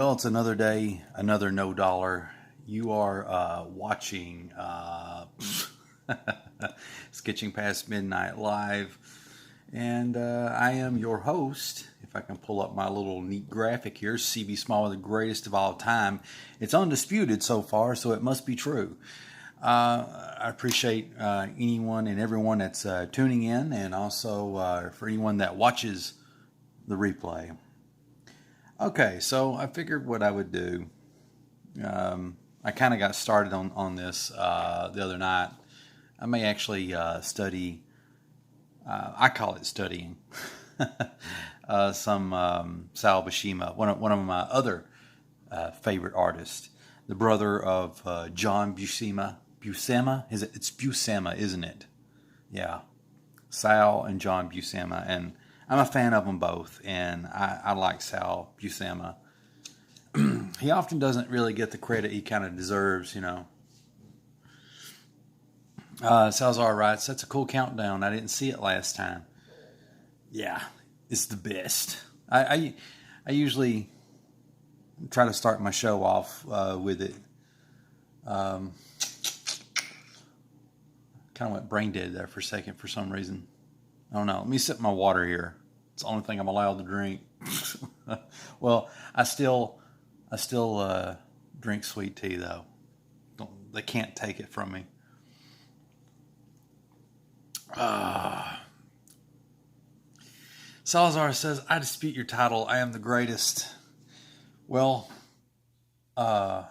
Well, it's another day, another no dollar. You are watching Sketching Past Midnight Live, and I am your host. If I can pull up my little neat graphic here, CB Small, the greatest of all time. It's undisputed so far, so it must be true. I appreciate anyone and everyone that's tuning in, and also for anyone that watches the replay. Okay, so I figured what I would do. I kind of got started on this the other night. I may actually study. I call it studying. Some Sal Buscema, one of my other favorite artists, the brother of John Buscema. Buscema, is it? It's Buscema, isn't it? Yeah, Sal and John Buscema, and I'm a fan of them both, and I like Sal Buscema. He often doesn't really get the credit he kind of deserves, you know. Salzar writes, "That's a cool countdown. I didn't see it last time." Yeah, it's the best. I usually try to start my show off with it. Kind of went brain dead there for a second for some reason. I don't know. Let me sip my water here. It's the only thing I'm allowed to drink. Well, I still drink sweet tea though. They can't take it from me. Salazar says, "I dispute your title. I am the greatest." Well, I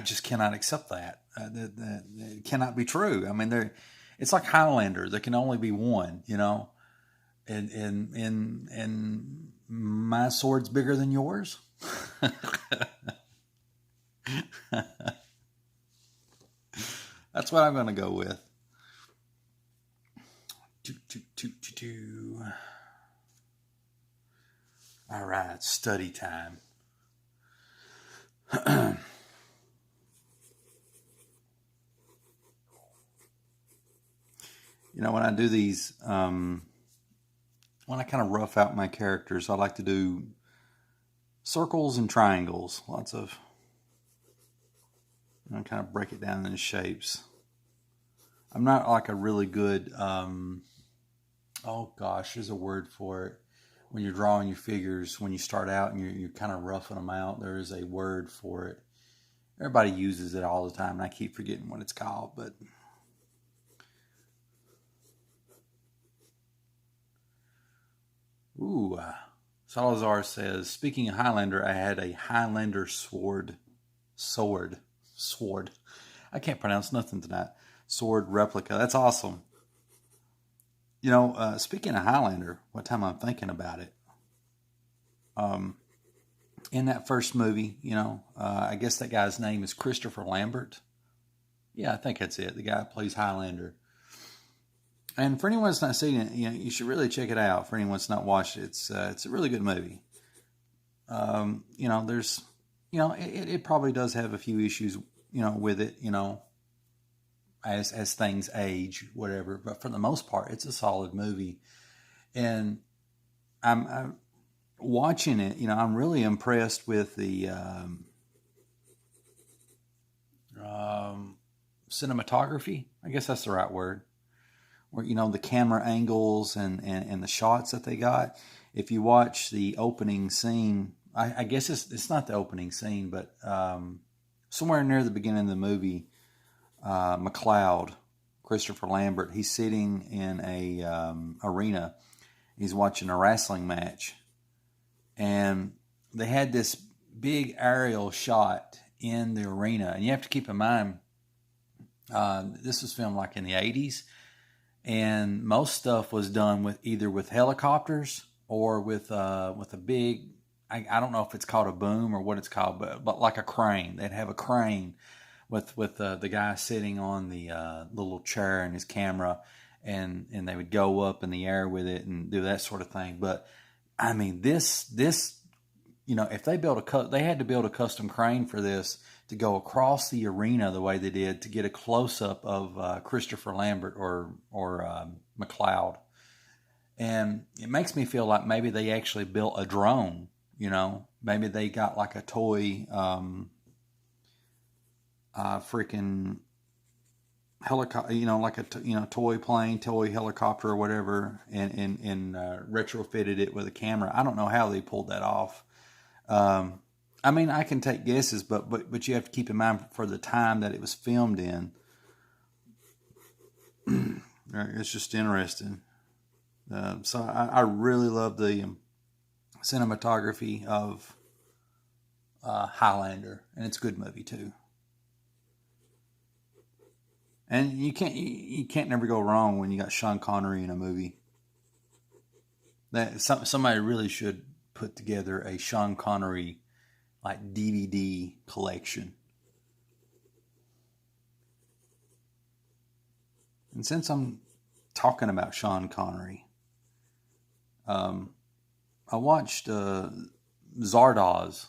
just cannot accept that. It cannot be true. I mean, it's like Highlander. There can only be one, you know. And my sword's bigger than yours. That's what I'm going to go with. All right, study time. You know, when I do these, when I kind of rough out my characters, I like to do circles and triangles. Lots of, you know, kind of break it down into shapes. I'm not like a really good, oh gosh, there's a word for it. When you're drawing your figures, when you start out and you're kind of roughing them out, there is a word for it. Everybody uses it all the time, and I keep forgetting what it's called, but ooh, Salazar says, "Speaking of Highlander, I had a Highlander sword. I can't pronounce nothing tonight. Sword replica. That's awesome." You know, speaking of Highlander, what time I'm thinking about it. In that first movie, you know, I guess that guy's name is Christopher Lambert. Yeah, I think that's it. The guy who plays Highlander. And for anyone that's not seen it, you know, you should really check it out. For anyone that's not watched it, it's a really good movie. You know, there's, you know, it probably does have a few issues, you know, with it, you know, as things age, whatever. But for the most part, it's a solid movie. And I'm watching it, you know, I'm really impressed with the cinematography. I guess that's the right word. Where, you know, the camera angles and the shots that they got. If you watch the opening scene, I guess it's not the opening scene, but somewhere near the beginning of the movie, McLeod, Christopher Lambert, he's sitting in a arena. He's watching a wrestling match, and they had this big aerial shot in the arena. And you have to keep in mind, this was filmed like in the 80s, and most stuff was done with either with helicopters or with a big, I don't know if it's called a boom or what it's called, but like a crane. They'd have a crane with the guy sitting on the little chair and his camera, and they would go up in the air with it and do that sort of thing. But I mean, this you know, if they they had to build a custom crane for this to go across the arena the way they did to get a close up of Christopher Lambert or McLeod, and it makes me feel like maybe they actually built a drone, you know, Maybe they got like a toy, freaking helicopter, like a toy plane, toy helicopter or whatever, and retrofitted it with a camera. I don't know how they pulled that off. I mean, I can take guesses, but you have to keep in mind for the time that it was filmed in. It's just interesting. So I really love the cinematography of Highlander, and it's a good movie too. And you can't never go wrong when you got Sean Connery in a movie. That somebody really should put together a Sean Connery like DVD collection. And since I'm talking about Sean Connery, I watched Zardoz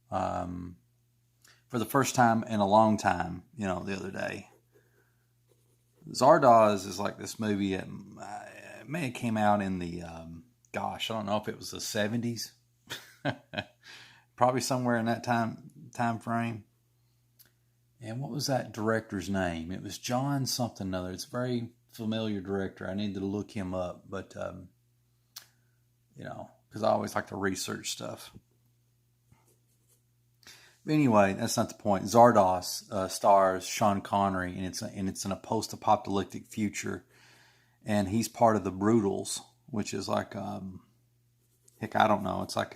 for the first time in a long time, the other day. Zardoz is like this movie. It may have came out in the, I don't know if it was the 70s. Probably somewhere in that time frame. And what was that director's name? It was John something or other. It's a very familiar director. I need to look him up, but because I always like to research stuff. But anyway, that's not the point. Zardoz stars Sean Connery, and it's in a post-apocalyptic future, and he's part of the Brutals, which is like I don't know. It's like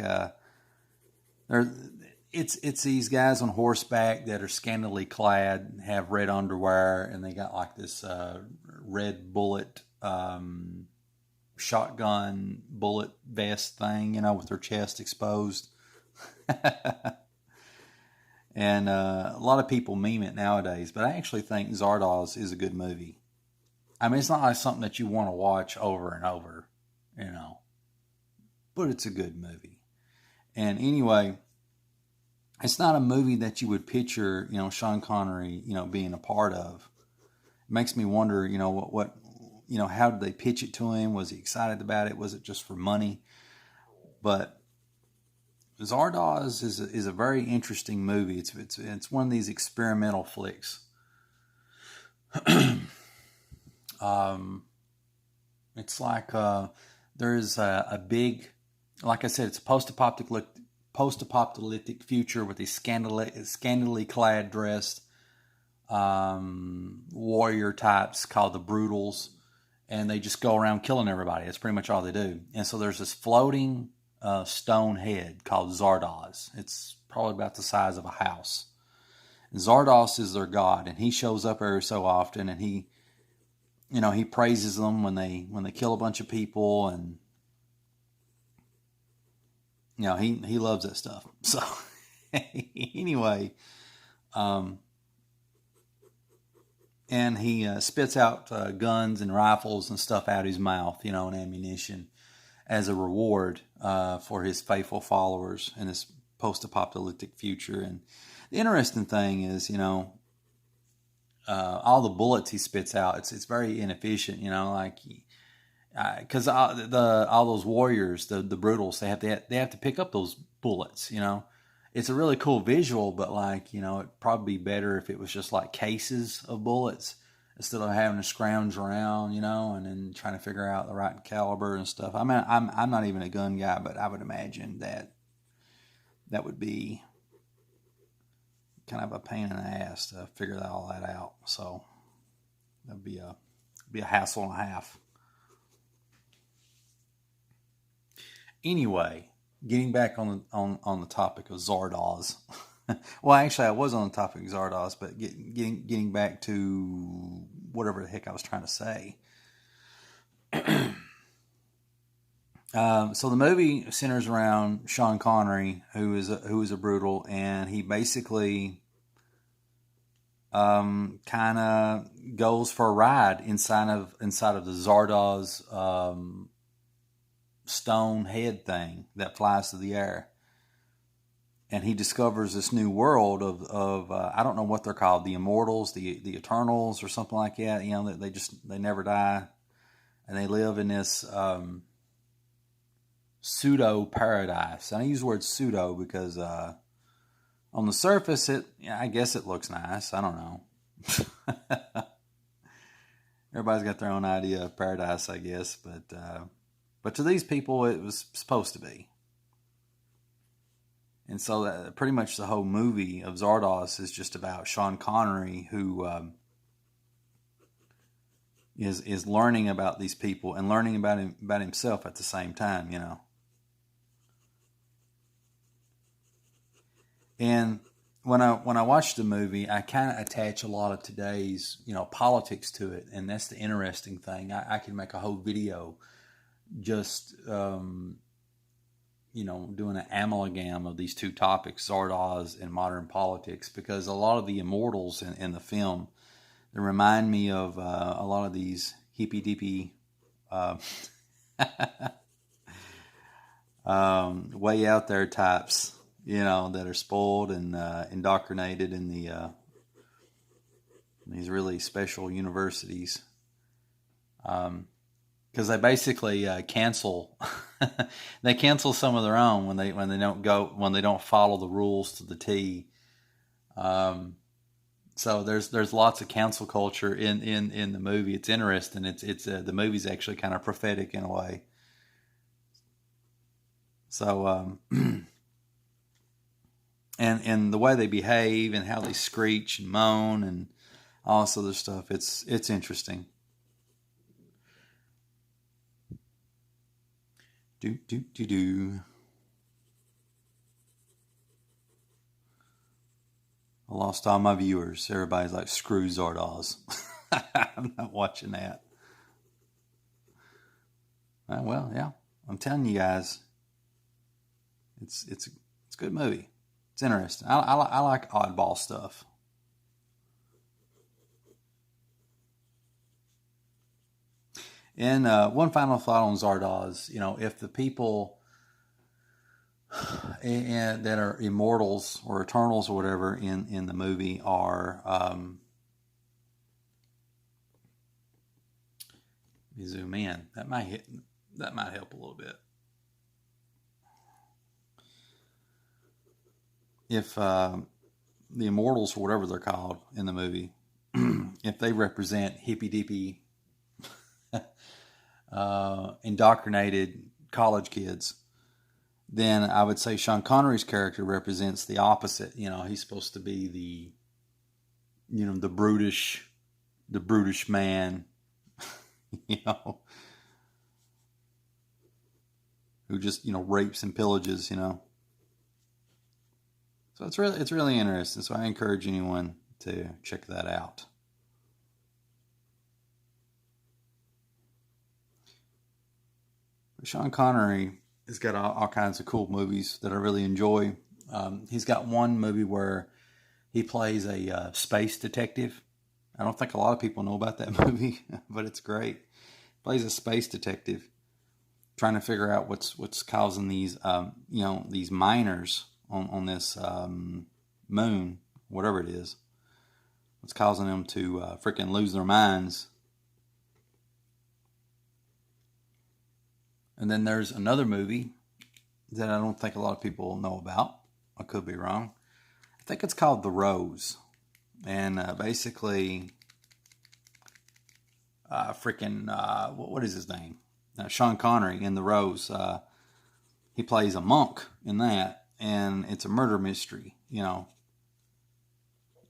it's these guys on horseback that are scantily clad, have red underwear, and they got like this red bullet shotgun bullet vest thing, with their chest exposed. And a lot of people meme it nowadays, but I actually think Zardoz is a good movie. I mean, it's not like something that you want to watch over and over, but it's a good movie. And anyway, it's not a movie that you would picture, Sean Connery, being a part of. It makes me wonder, what how did they pitch it to him? Was he excited about it? Was it just for money? But Zardoz is a very interesting movie. It's one of these experimental flicks. It's like there's a big, like I said, it's a post-apocalyptic future with these scantily clad dressed warrior types called the Brutals, and they just go around killing everybody. That's pretty much all they do. And so there's this floating stone head called Zardoz. It's probably about the size of a house. And Zardoz is their god, and he shows up every so often, and he praises them when they kill a bunch of people, and he loves that stuff. So anyway, and he spits out guns and rifles and stuff out his mouth, and ammunition as a reward for his faithful followers in this post-apocalyptic future. And the interesting thing is, all the bullets he spits out, it's very inefficient, because all those warriors, the Brutals, they have to pick up those bullets. It's a really cool visual, but it'd probably be better if it was just like cases of bullets instead of having to scrounge around, and then trying to figure out the right caliber and stuff. I mean, I'm not even a gun guy, but I would imagine that would be kind of a pain in the ass to figure all that out. So that'd be a hassle and a half. Anyway, getting back on the topic of Zardoz. Well, actually, I was on the topic of Zardoz, but getting back to whatever the heck I was trying to say. So the movie centers around Sean Connery, who is a brutal, and he basically kind of goes for a ride inside of the Zardoz stone head thing that flies through the air. And he discovers this new world of I don't know what they're called, the Immortals, the Eternals, or something like that. They never die, and they live in this pseudo paradise. And I use the word pseudo because on the surface, I guess it looks nice. I don't know. Everybody's got their own idea of paradise, I guess, but to these people, it was supposed to be. And so pretty much the whole movie of Zardoz is just about Sean Connery, who is learning about these people and learning about himself at the same time, you know. And when I watch the movie, I kind of attach a lot of today's, you know, politics to it, and that's the interesting thing. I can make a whole video just, you know, doing an amalgam of these two topics, Zardoz and modern politics, because a lot of the immortals in the film, they remind me of a lot of these hippy-dippy, way out there types, you know, that are spoiled and indoctrinated in these really special universities, because they basically cancel they cancel some of their own when they don't follow the rules to the T. So there's lots of cancel culture in the movie. It's interesting. It's the movie's actually kind of prophetic in a way. So and the way they behave and how they screech and moan and all this other stuff, it's interesting. Do. I lost all my viewers. Everybody's like, screw Zardoz. I'm not watching that. Well, yeah. I'm telling you guys, it's a good movie. It's interesting. I like oddball stuff. And one final thought on Zardoz. You know, if the people that are immortals or eternals or whatever in the movie are, let me zoom in. That might help a little bit. If the immortals or whatever they're called in the movie, if they represent hippy-dippy, indoctrinated college kids, then I would say Sean Connery's character represents the opposite. You know, he's supposed to be the brutish man, you know, who just, you know, rapes and pillages, you know. So it's really interesting. So I encourage anyone to check that out. Sean Connery has got all kinds of cool movies that I really enjoy. He's got one movie where he plays a space detective. I don't think a lot of people know about that movie, but it's great. He plays a space detective trying to figure out what's causing these, you know, these miners on this moon, whatever it is. What's causing them to freaking lose their minds. And then there's another movie that I don't think a lot of people know about. I could be wrong. I think it's called The Rose. And basically, what is his name? Sean Connery in The Rose. He plays a monk in that. And it's a murder mystery, you know.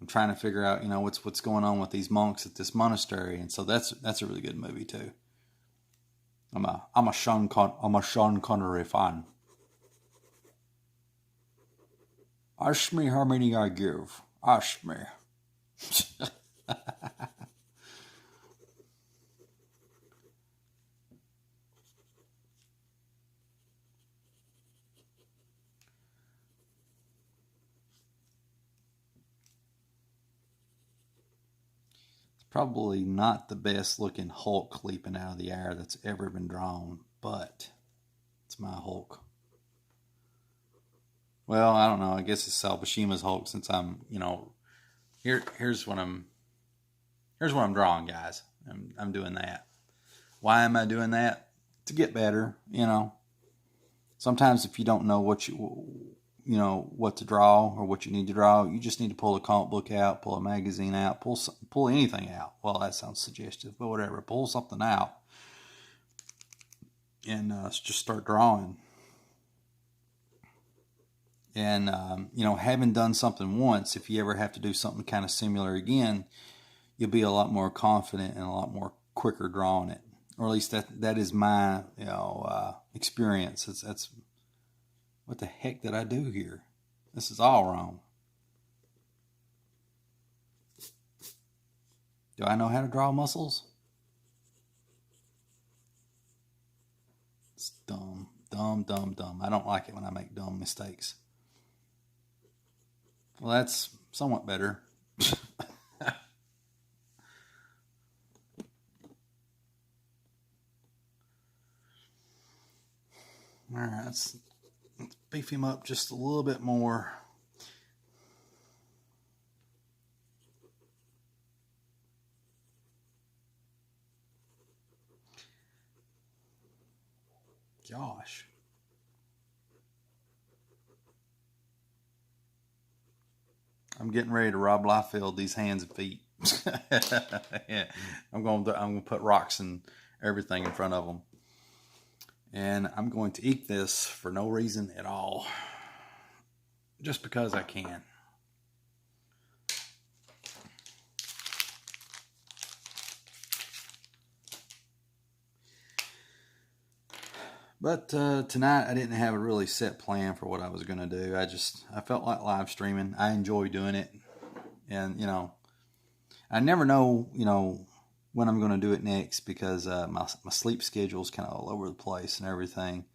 I'm trying to figure out, you know, what's going on with these monks at this monastery. And so that's a really good movie too. I'm a Sean Connery fan. Ask me how many I give. Ask me. Probably not the best looking Hulk leaping out of the air that's ever been drawn, but it's my Hulk. Well, I don't know. I guess it's Sal Buscema's Hulk since I'm, you know, here's what I'm drawing, guys. I'm doing that. Why am I doing that? To get better, you know. Sometimes if you don't know what to draw or what you need to draw, you just need to pull a comic book out, pull a magazine out, pull anything out. Well, that sounds suggestive, but whatever. Pull something out and just start drawing. And, having done something once, if you ever have to do something kind of similar again, you'll be a lot more confident and a lot more quicker drawing it. Or at least that is my, experience. That's what the heck did I do here? This is all wrong. Do I know how to draw muscles? It's dumb. I don't like it when I make dumb mistakes. Well, that's somewhat better. All right, let's beef him up just a little bit more. Gosh. I'm getting ready to Rob Liefeld these hands and feet. Yeah, I'm going to put rocks and everything in front of them. And I'm going to eat this for no reason at all. Just because I can. But tonight I didn't have a really set plan for what I was going to do. I felt like live streaming. I enjoy doing it. And, I never know, when I'm going to do it next because my sleep schedule is kind of all over the place and everything.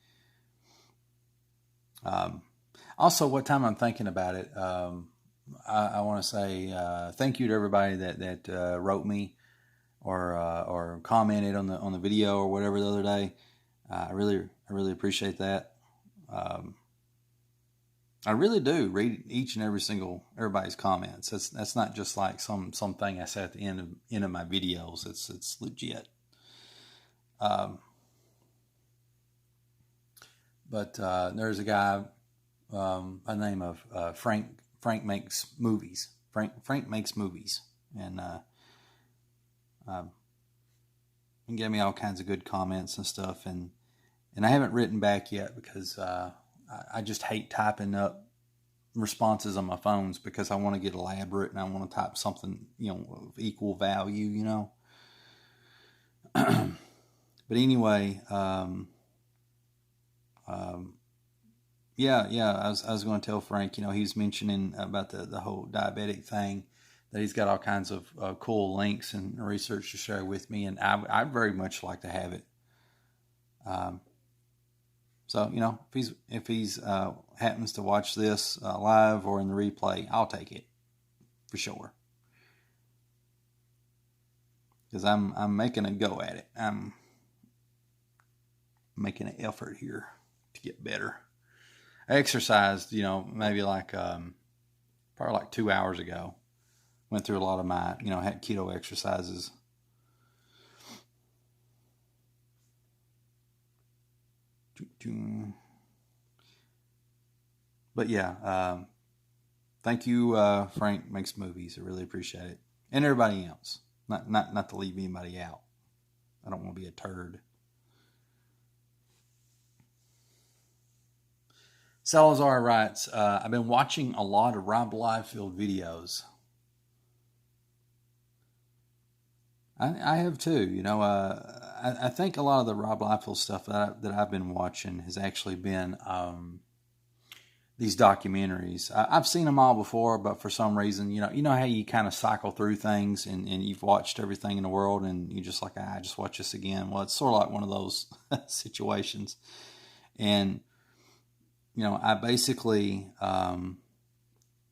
Also, what time I'm thinking about it, I want to say thank you to everybody that wrote me or commented on the video or whatever the other day. I really appreciate that. I really do read each and everybody's comments. That's not just like something I say at the end of my videos. It's legit. But there's a guy by the name of Frank. Frank makes movies. Frank makes movies, and he gave me all kinds of good comments and stuff. And I haven't written back yet because I just hate typing up responses on my phones because I want to get elaborate and I want to type something, of equal value, But anyway, yeah, I was going to tell Frank, he was mentioning about the whole diabetic thing, that he's got all kinds of cool links and research to share with me, and I'd very much like to have it. So, if he's happens to watch this live or in the replay, I'll take it for sure. Because I'm making a go at it. I'm making an effort here to get better. I exercised, maybe probably like 2 hours ago. Went through a lot of my, had keto exercises. But yeah, thank you, Frank Makes Movies. I really appreciate it, and everybody else. Not to leave anybody out. I don't want to be a turd. Salazar writes, I've been watching a lot of Rob Liefeld videos. I have too. I think a lot of the Rob Liefeld stuff that I've been watching has actually been these documentaries. I've seen them all before, but for some reason, you know how you kind of cycle through things and you've watched everything in the world and you just like, I just watch this again. Well, it's sort of like one of those situations. And, I basically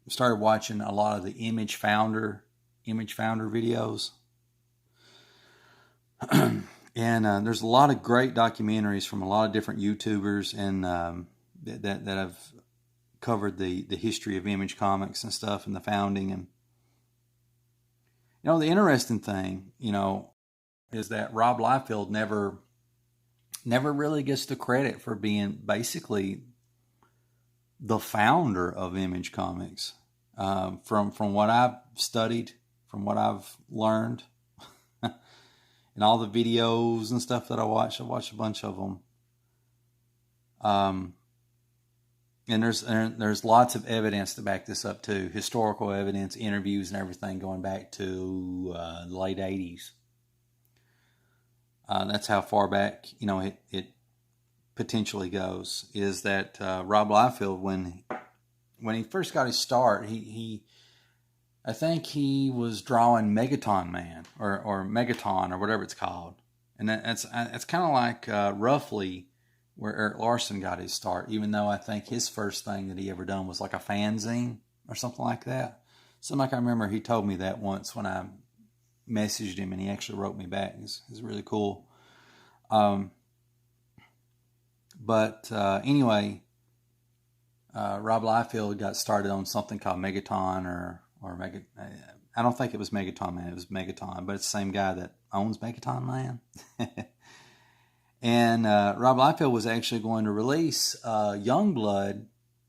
started watching a lot of the Image Founder videos. And there's a lot of great documentaries from a lot of different YouTubers and that have covered the history of Image Comics and stuff and the founding. And the interesting thing, is that Rob Liefeld never never really gets the credit for being basically the founder of Image Comics. From what I've studied, from what I've learned, and all the videos and stuff that I watched a bunch of them. And there's lots of evidence to back this up too, historical evidence, interviews, and everything going back to the late '80s. That's how far back it potentially goes. Is that Rob Liefeld, when he first got his start, I think he was drawing Megaton Man or Megaton or whatever it's called, and that's kind of like roughly where Eric Larson got his start. Even though I think his first thing that he ever done was like a fanzine or something like that. Something like I remember he told me that once when I messaged him, and he actually wrote me back. It's really cool. Anyway, Rob Liefeld got started on something called Megaton or Mega. I don't think it was Megaton Man. It was Megaton, but it's the same guy that owns Megaton Man. And Rob Liefeld was actually going to release Youngblood,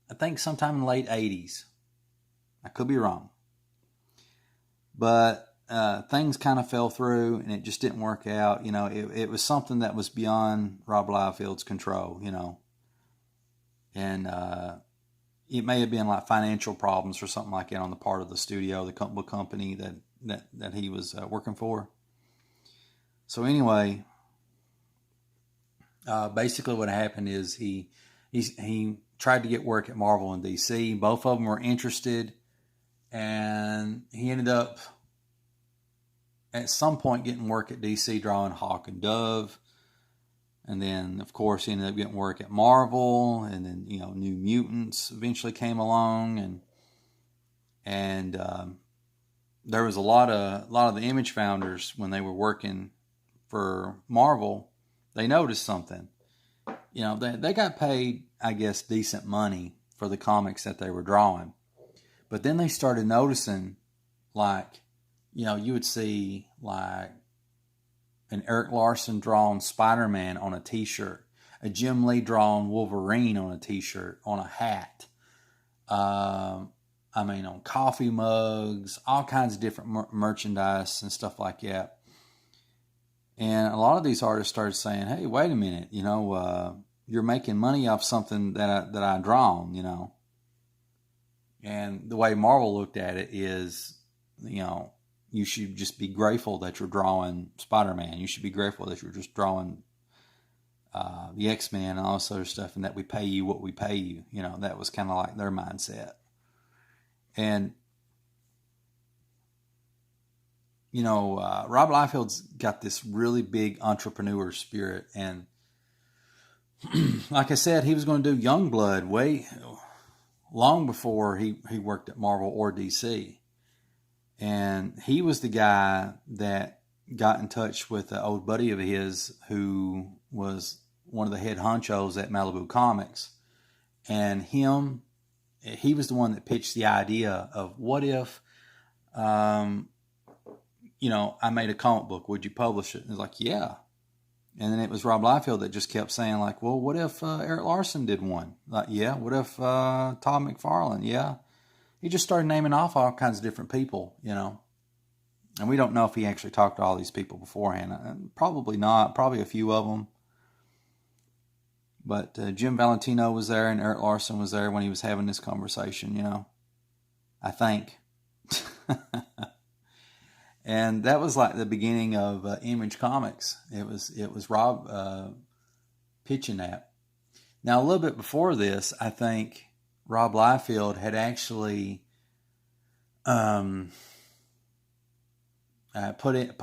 I think sometime in the late '80s. I could be wrong, but things kind of fell through, and it just didn't work out. It was something that was beyond Rob Liefeld's control. And it may have been like financial problems or something like that on the part of the studio, the book company that he was working for. So anyway, basically what happened is he tried to get work at Marvel and DC. Both of them were interested, and he ended up at some point getting work at DC drawing Hawk and Dove. And then, of course, he ended up getting work at Marvel, and then New Mutants eventually came along, and there was a lot of the Image founders when they were working for Marvel, they noticed something. They got paid, I guess, decent money for the comics that they were drawing, but then they started noticing, like, you would see like an Eric Larson drawn Spider-Man on a t-shirt, a Jim Lee drawn Wolverine on a t-shirt, on a hat. On coffee mugs, all kinds of different merchandise and stuff like that. And a lot of these artists started saying, "Hey, wait a minute, you're making money off something that I drawn, And the way Marvel looked at it is, you should just be grateful that you're drawing Spider-Man. You should be grateful that you're just drawing the X-Men and all this other stuff, and that we pay you what we pay you. That was kind of like their mindset. And, Rob Liefeld's got this really big entrepreneur spirit. And like I said, he was going to do Youngblood way long before he worked at Marvel or DC. And he was the guy that got in touch with an old buddy of his who was one of the head honchos at Malibu Comics. And he was the one that pitched the idea of, what if, I made a comic book, would you publish it? And it was like, yeah. And then it was Rob Liefeld that just kept saying, like, well, what if Eric Larson did one? Like, yeah. What if Todd McFarlane? Yeah. He just started naming off all kinds of different people, And we don't know if he actually talked to all these people beforehand. Probably not. Probably a few of them. But Jim Valentino was there, and Eric Larson was there when he was having this conversation, I think. And that was like the beginning of Image Comics. It was Rob pitching that. Now, a little bit before this, I think Rob Liefeld had actually put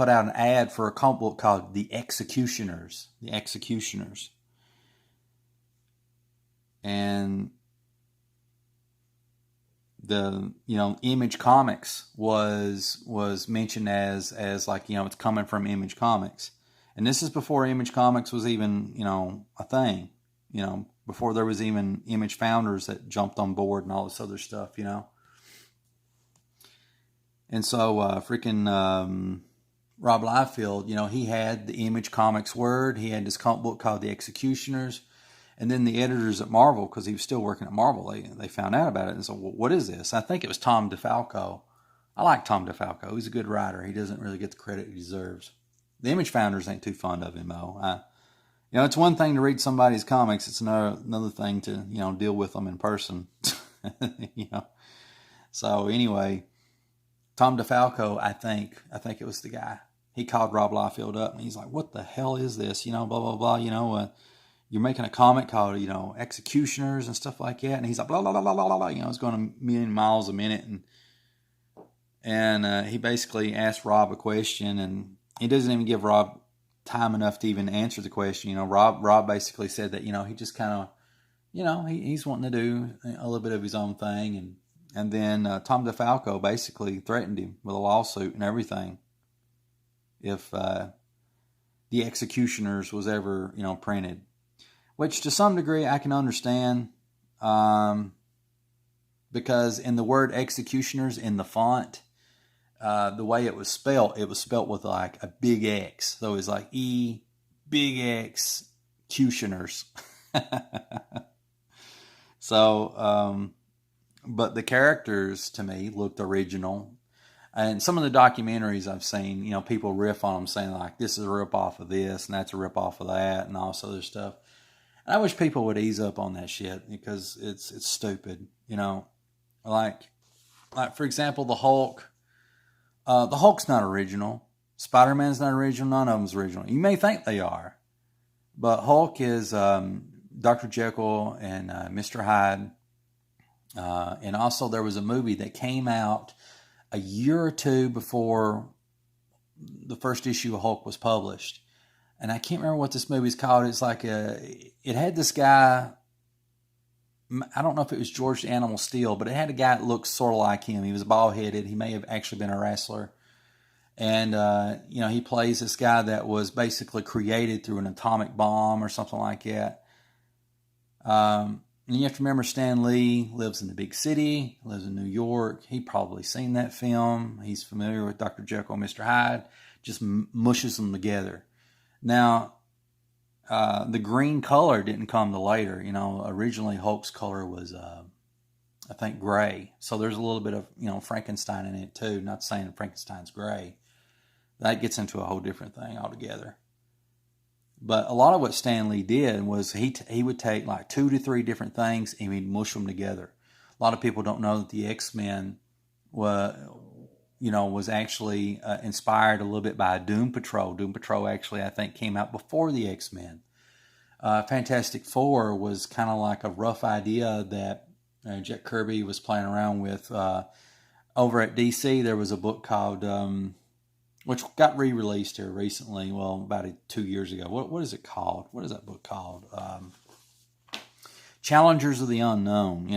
out an ad for a comic book called The Executioners. The Executioners. And the Image Comics was mentioned as like, it's coming from Image Comics. And this is before Image Comics was even, a thing, before there was even Image founders that jumped on board and all this other stuff, And so Rob Liefeld, he had the Image Comics Word. He had this comic book called The Executioners. And then the editors at Marvel, because he was still working at Marvel, they found out about it and said, well, what is this? I think it was Tom DeFalco. I like Tom DeFalco. He's a good writer. He doesn't really get the credit he deserves. The Image founders ain't too fond of him, though. It's one thing to read somebody's comics. It's another thing to, deal with them in person. So anyway, Tom DeFalco, I think it was the guy. He called Rob Liefeld up and he's like, what the hell is this? Blah, blah, blah, you're making a comic called, Executioners and stuff like that. And he's like, blah, blah, blah, blah, blah, blah. It's going a million miles a minute. And he basically asked Rob a question, and he doesn't even give Rob time enough to even answer the question. Rob basically said that, he just kind of, he's wanting to do a little bit of his own thing. And then Tom DeFalco basically threatened him with a lawsuit and everything if the Executioners was ever, printed. Which to some degree I can understand, because in the word executioners in the font, the way it was spelt with like a big X. So it's like E, big X, cutioners. So, but the characters to me looked original. And some of the documentaries I've seen, people riff on them saying like, this is a rip off of this and that's a rip off of that and all this other stuff. I wish people would ease up on that shit because it's stupid, Like for example, the Hulk. The Hulk's not original. Spider-Man's not original. None of them's original. You may think they are, but Hulk is Dr. Jekyll and Mr. Hyde. And also there was a movie that came out a year or two before the first issue of Hulk was published. And I can't remember what this movie's called. It's like it had this guy, I don't know if it was George the Animal Steel, but it had a guy that looked sort of like him. He was bald-headed. He may have actually been a wrestler. And, he plays this guy that was basically created through an atomic bomb or something like that. And you have to remember Stan Lee lives in the big city, lives in New York. He probably seen that film. He's familiar with Dr. Jekyll and Mr. Hyde. Just mushes them together. Now, the green color didn't come till later. Originally Hulk's color was, I think, gray. So there's a little bit of, Frankenstein in it too. Not saying Frankenstein's gray. That gets into a whole different thing altogether. But a lot of what Stan Lee did was he would take like 2 to 3 different things and he'd mush them together. A lot of people don't know that the X-Men was actually inspired a little bit by Doom Patrol. Doom Patrol actually, I think, came out before the X-Men. Fantastic Four was kind of like a rough idea that Jack Kirby was playing around with. Over at DC, there was a book called, which got re-released here recently, well, about 2 years ago. What is it called? What is that book called? Challengers of the Unknown,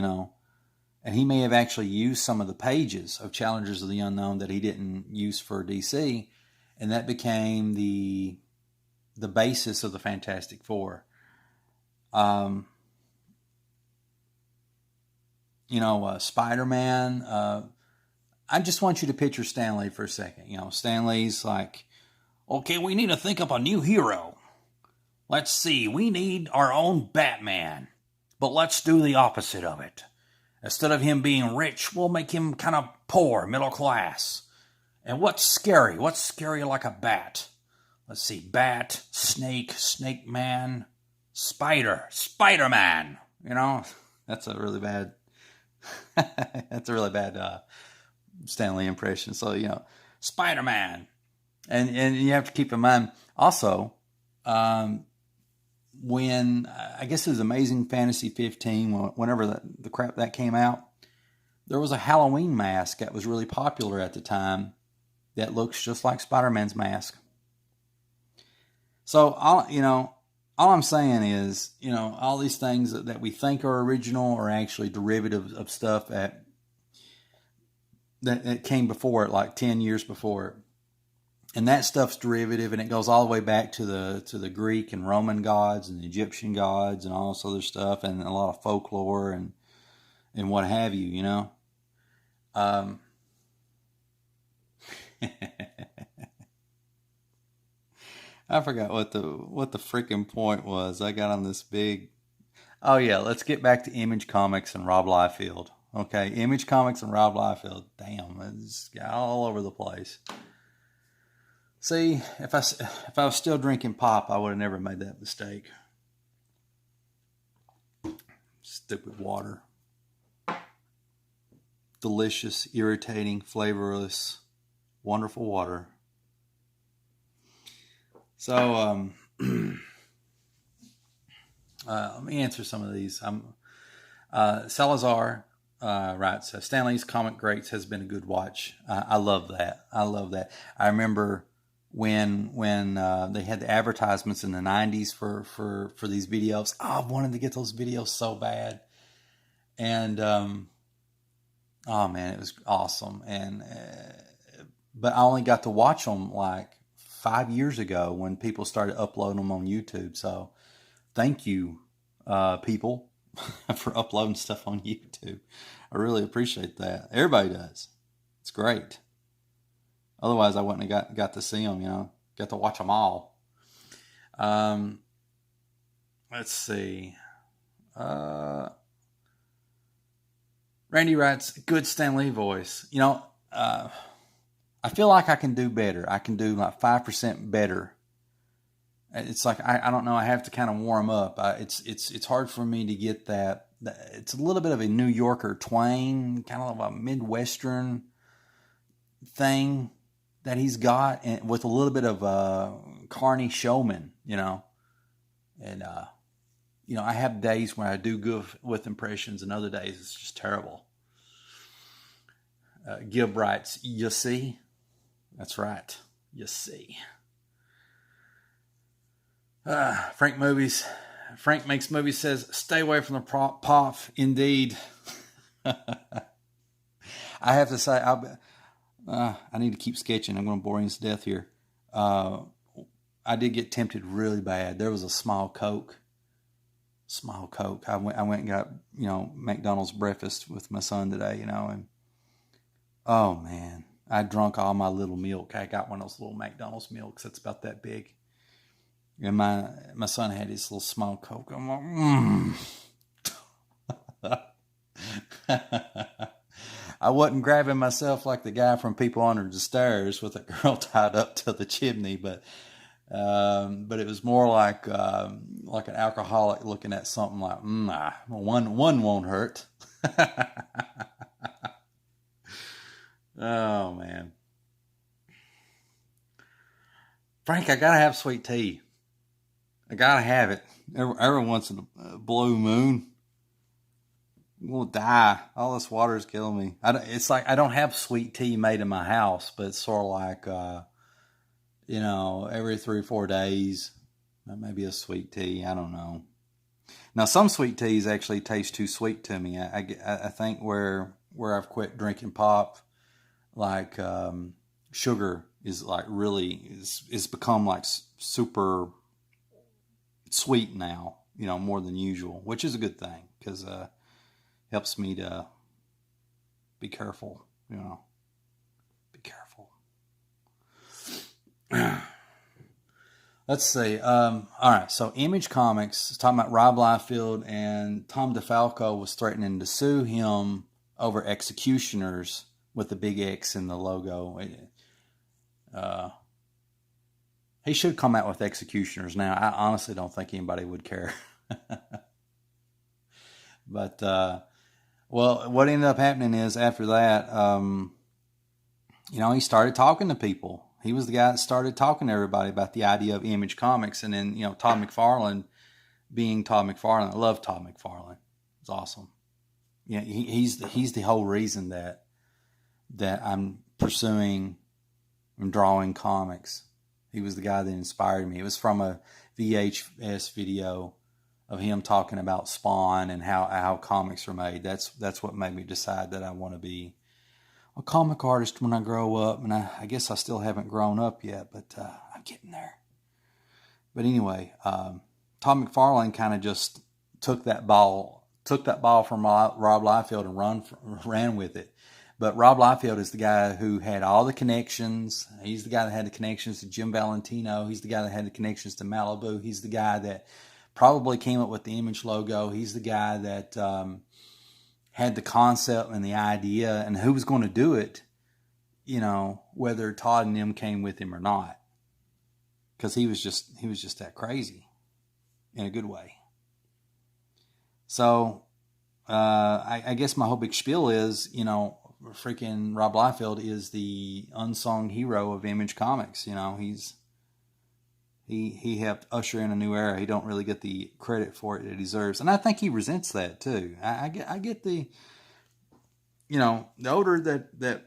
And he may have actually used some of the pages of Challengers of the Unknown that he didn't use for DC, and that became the basis of the Fantastic Four. Spider-Man. I just want you to picture Stan Lee for a second. Stan Lee's like, okay, we need to think up a new hero. Let's see, we need our own Batman, but let's do the opposite of it. Instead of him being rich, we'll make him kind of poor, middle class. And what's scary? What's scary like a bat? Let's see, bat, snake, snake man, Spider-Man. That's a really bad, Stan Lee impression. So, Spider-Man. And you have to keep in mind, also, when, I guess it was Amazing Fantasy 15, whenever the crap that came out, there was a Halloween mask that was really popular at the time that looks just like Spider-Man's mask. So, all I'm saying is, all these things that we think are original are actually derivative of stuff that came before it, like 10 years before it. And that stuff's derivative, and it goes all the way back to the Greek and Roman gods and the Egyptian gods and all this other stuff, and a lot of folklore and what have you, I forgot what the freaking point was. I got on this big. Oh yeah, let's get back to Image Comics and Rob Liefeld. Okay, Image Comics and Rob Liefeld. Damn, it's got all over the place. See, if I was still drinking pop, I would have never made that mistake. Stupid water. Delicious, irritating, flavorless, wonderful water. So, let me answer some of these. Salazar writes, Stan Lee's Comic Greats has been a good watch. I love that. I love that. I remember when they had the advertisements in the 90s for these videos. Oh, I wanted to get those videos so bad. And, oh man, it was awesome. And, but I only got to watch them like 5 years ago when people started uploading them on YouTube. So thank you, people, for uploading stuff on YouTube. I really appreciate that. Everybody does. It's great. Otherwise, I wouldn't have got to see them, got to watch them all. Let's see. Randy writes, good Stan Lee voice. I feel like I can do better. I can do like 5% better. It's like, I don't know. I have to kind of warm up. It's hard for me to get that. It's a little bit of a New Yorker twang, kind of a Midwestern thing that he's got, and with a little bit of Carney Showman, and I have days when I do good with impressions, and other days it's just terrible. Gib writes, you see? That's right. You see. Frank Makes Movies says, stay away from the pop. Indeed. I have to say, I need to keep sketching. I'm going to bore you to death here. I did get tempted really bad. There was a Smile Coke. I went and got, McDonald's breakfast with my son today, and oh man, I drunk all my little milk. I got one of those little McDonald's milks that's about that big. And my son had his little Smile Coke. I'm like, I wasn't grabbing myself like the guy from People Under the Stairs with a girl tied up to the chimney, but it was more like an alcoholic looking at something like, one won't hurt. Oh man, Frank, I gotta have sweet tea. I gotta have it every once in a blue moon. I'm gonna die. All this water is killing me. It's like I don't have sweet tea made in my house, but it's sort of like, every 3 or 4 days, maybe a sweet tea. I don't know. Now, some sweet teas actually taste too sweet to me. I think where I've quit drinking pop, like sugar is like really is become like super sweet now, more than usual, which is a good thing because helps me to be careful, be careful. Let's see. All right. So Image Comics is talking about Rob Liefeld, and Tom DeFalco was threatening to sue him over Executioners with the big X in the logo. He should come out with Executioners now. I honestly don't think anybody would care. But, what ended up happening is after that, he started talking to people. He was the guy that started talking to everybody about the idea of Image Comics. And then, Todd McFarlane being Todd McFarlane. I love Todd McFarlane. It's awesome. Yeah, he's the whole reason that I'm pursuing and drawing comics. He was the guy that inspired me. It was from a VHS video of him talking about Spawn and how comics are made. That's what made me decide that I want to be a comic artist when I grow up. And I guess I still haven't grown up yet, but I'm getting there. But anyway, Todd McFarlane kind of just took that ball from Rob Liefeld and ran with it. But Rob Liefeld is the guy who had all the connections. He's the guy that had the connections to Jim Valentino. He's the guy that had the connections to Malibu. He's the guy that probably came up with the Image logo. He's the guy that had the concept and the idea and who was going to do it, whether Todd and them came with him or not. Because he was just that crazy in a good way. So I guess my whole big spiel is, freaking Rob Liefeld is the unsung hero of Image Comics. He helped usher in a new era. He don't really get the credit for it that he deserves, and I think he resents that too. I get the, the older that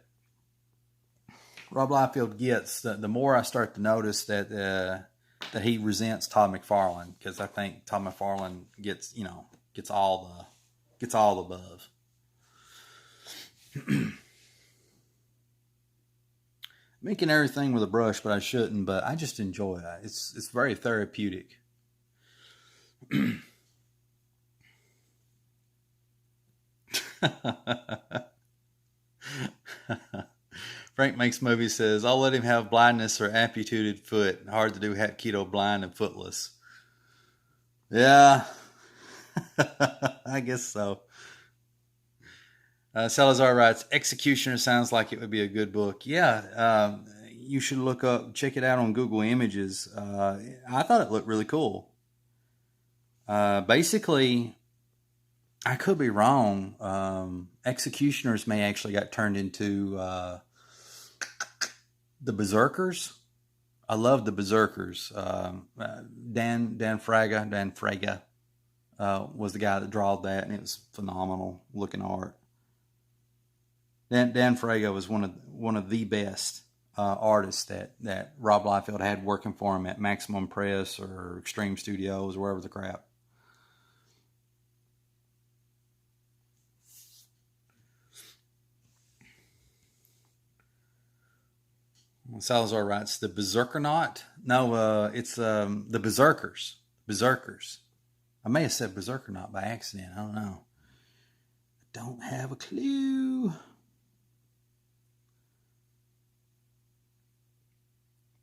Rob Liefeld gets, the more I start to notice that he resents Todd McFarlane, because I think Todd McFarlane gets all the love. Making everything with a brush, but I shouldn't. But I just enjoy it. It's very therapeutic. Frank Makes Movies says, I'll let him have blindness or amputated foot. Hard to do Hapkido blind and footless. Yeah, I guess so. Salazar writes, Executioner sounds like it would be a good book. Yeah, you should check it out on Google Images. I thought it looked really cool. Basically, I could be wrong. Executioners may actually got turned into the Berserkers. I love the Berserkers. Dan Fraga was the guy that drawed that, and it was phenomenal looking art. Dan Fraga was one of the best artists that Rob Liefeld had working for him at Maximum Press or Extreme Studios or wherever the crap. Salazar writes, the Berserkernaut? No, it's the Berserkers. Berserkers. I may have said Berserkernaut by accident. I don't know. I don't have a clue.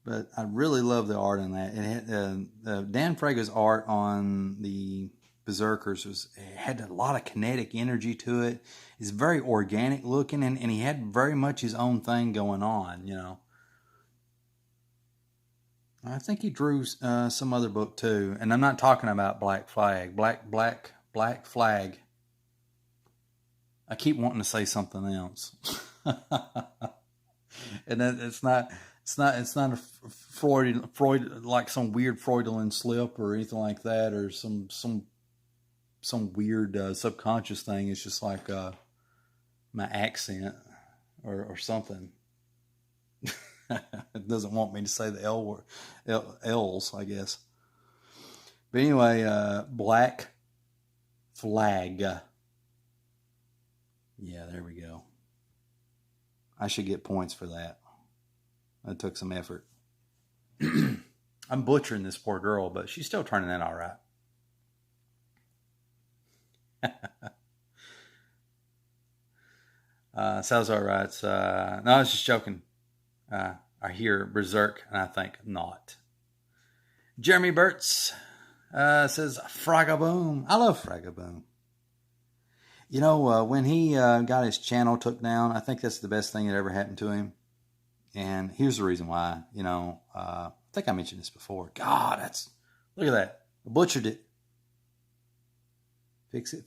But I really love the art in that. It had, Dan Fraga's art on the Berserkers had a lot of kinetic energy to it. It's very organic looking, and he had very much his own thing going on, I think he drew some other book too, and I'm not talking about Black Flag. Black Flag. I keep wanting to say something else, and then it's not a Freud like some weird Freudian slip or anything like that, or some weird subconscious thing. It's just like my accent or something. It doesn't want me to say the L word, L's, I guess. But anyway, Black Flag. Yeah, there we go. I should get points for that. That took some effort. I'm butchering this poor girl, but she's still turning out all right. Salazar writes, no, I was just joking. I hear Berserk, and I think not. Jeremy Burtz says, Fragaboom. I love Fragaboom. When he got his channel took down, I think that's the best thing that ever happened to him. And here's the reason why. I think I mentioned this before. God, look at that. I butchered it. Fix it.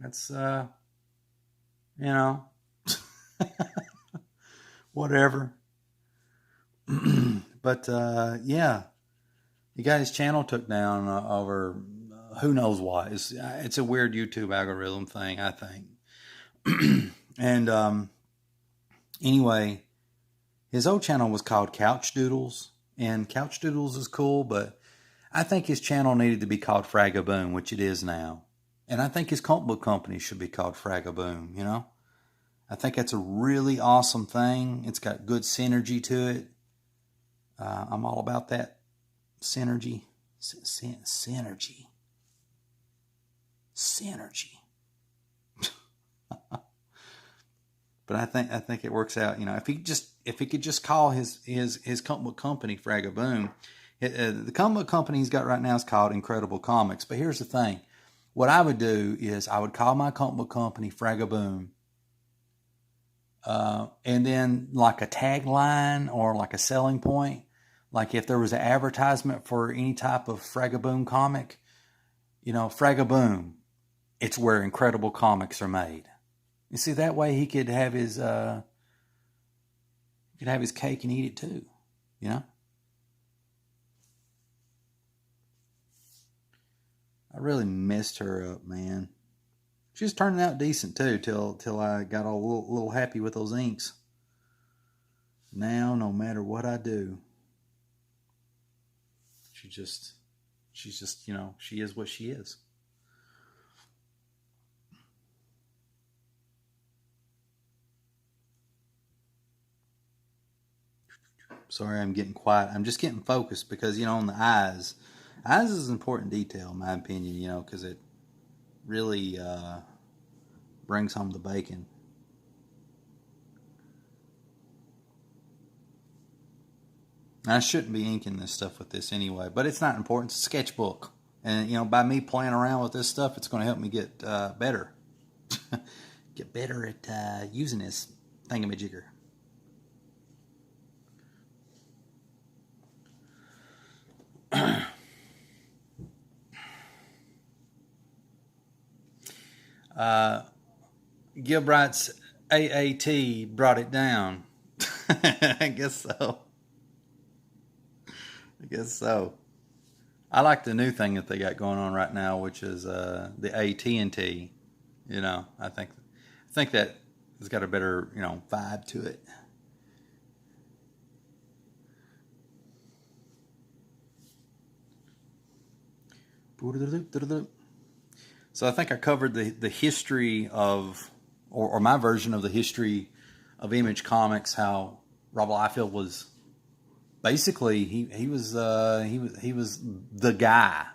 That's, whatever. But yeah, he got his channel took down over who knows what. It's a weird YouTube algorithm thing, I think. And anyway, his old channel was called Couch Doodles, and Couch Doodles is cool, but I think his channel needed to be called Fragaboom, which it is now. And I think his comic book company should be called Fragaboom, I think that's a really awesome thing. It's got good synergy to it. I'm all about that synergy. Synergy. But I think it works out. If he could just call his comic book company Fragaboom. The comic book company he's got right now is called Incredible Comics. But here's the thing: what I would do is I would call my comic book company Fragaboom, and then like a tagline or like a selling point, like if there was an advertisement for any type of Fragaboom comic, Fragaboom, it's where incredible comics are made. You see, that way he could have his cake and eat it too. I really messed her up, man. She was turning out decent too, till I got a little happy with those inks. Now, no matter what I do, she's just, she is what she is. Sorry, I'm getting quiet. I'm just getting focused because, on the eyes. Eyes is an important detail, in my opinion, because it really brings home the bacon. I shouldn't be inking this stuff with this anyway, but it's not important. It's a sketchbook. And, by me playing around with this stuff, it's going to help me get better. Get better at using this thingamajigger. Gilbright's AAT brought it down. I guess so. I like the new thing that they got going on right now, which is the AT&T. I think that it's got a better vibe to it. So I think I covered the history of, or my version of the history of Image Comics. How Rob Liefeld was basically he was the guy.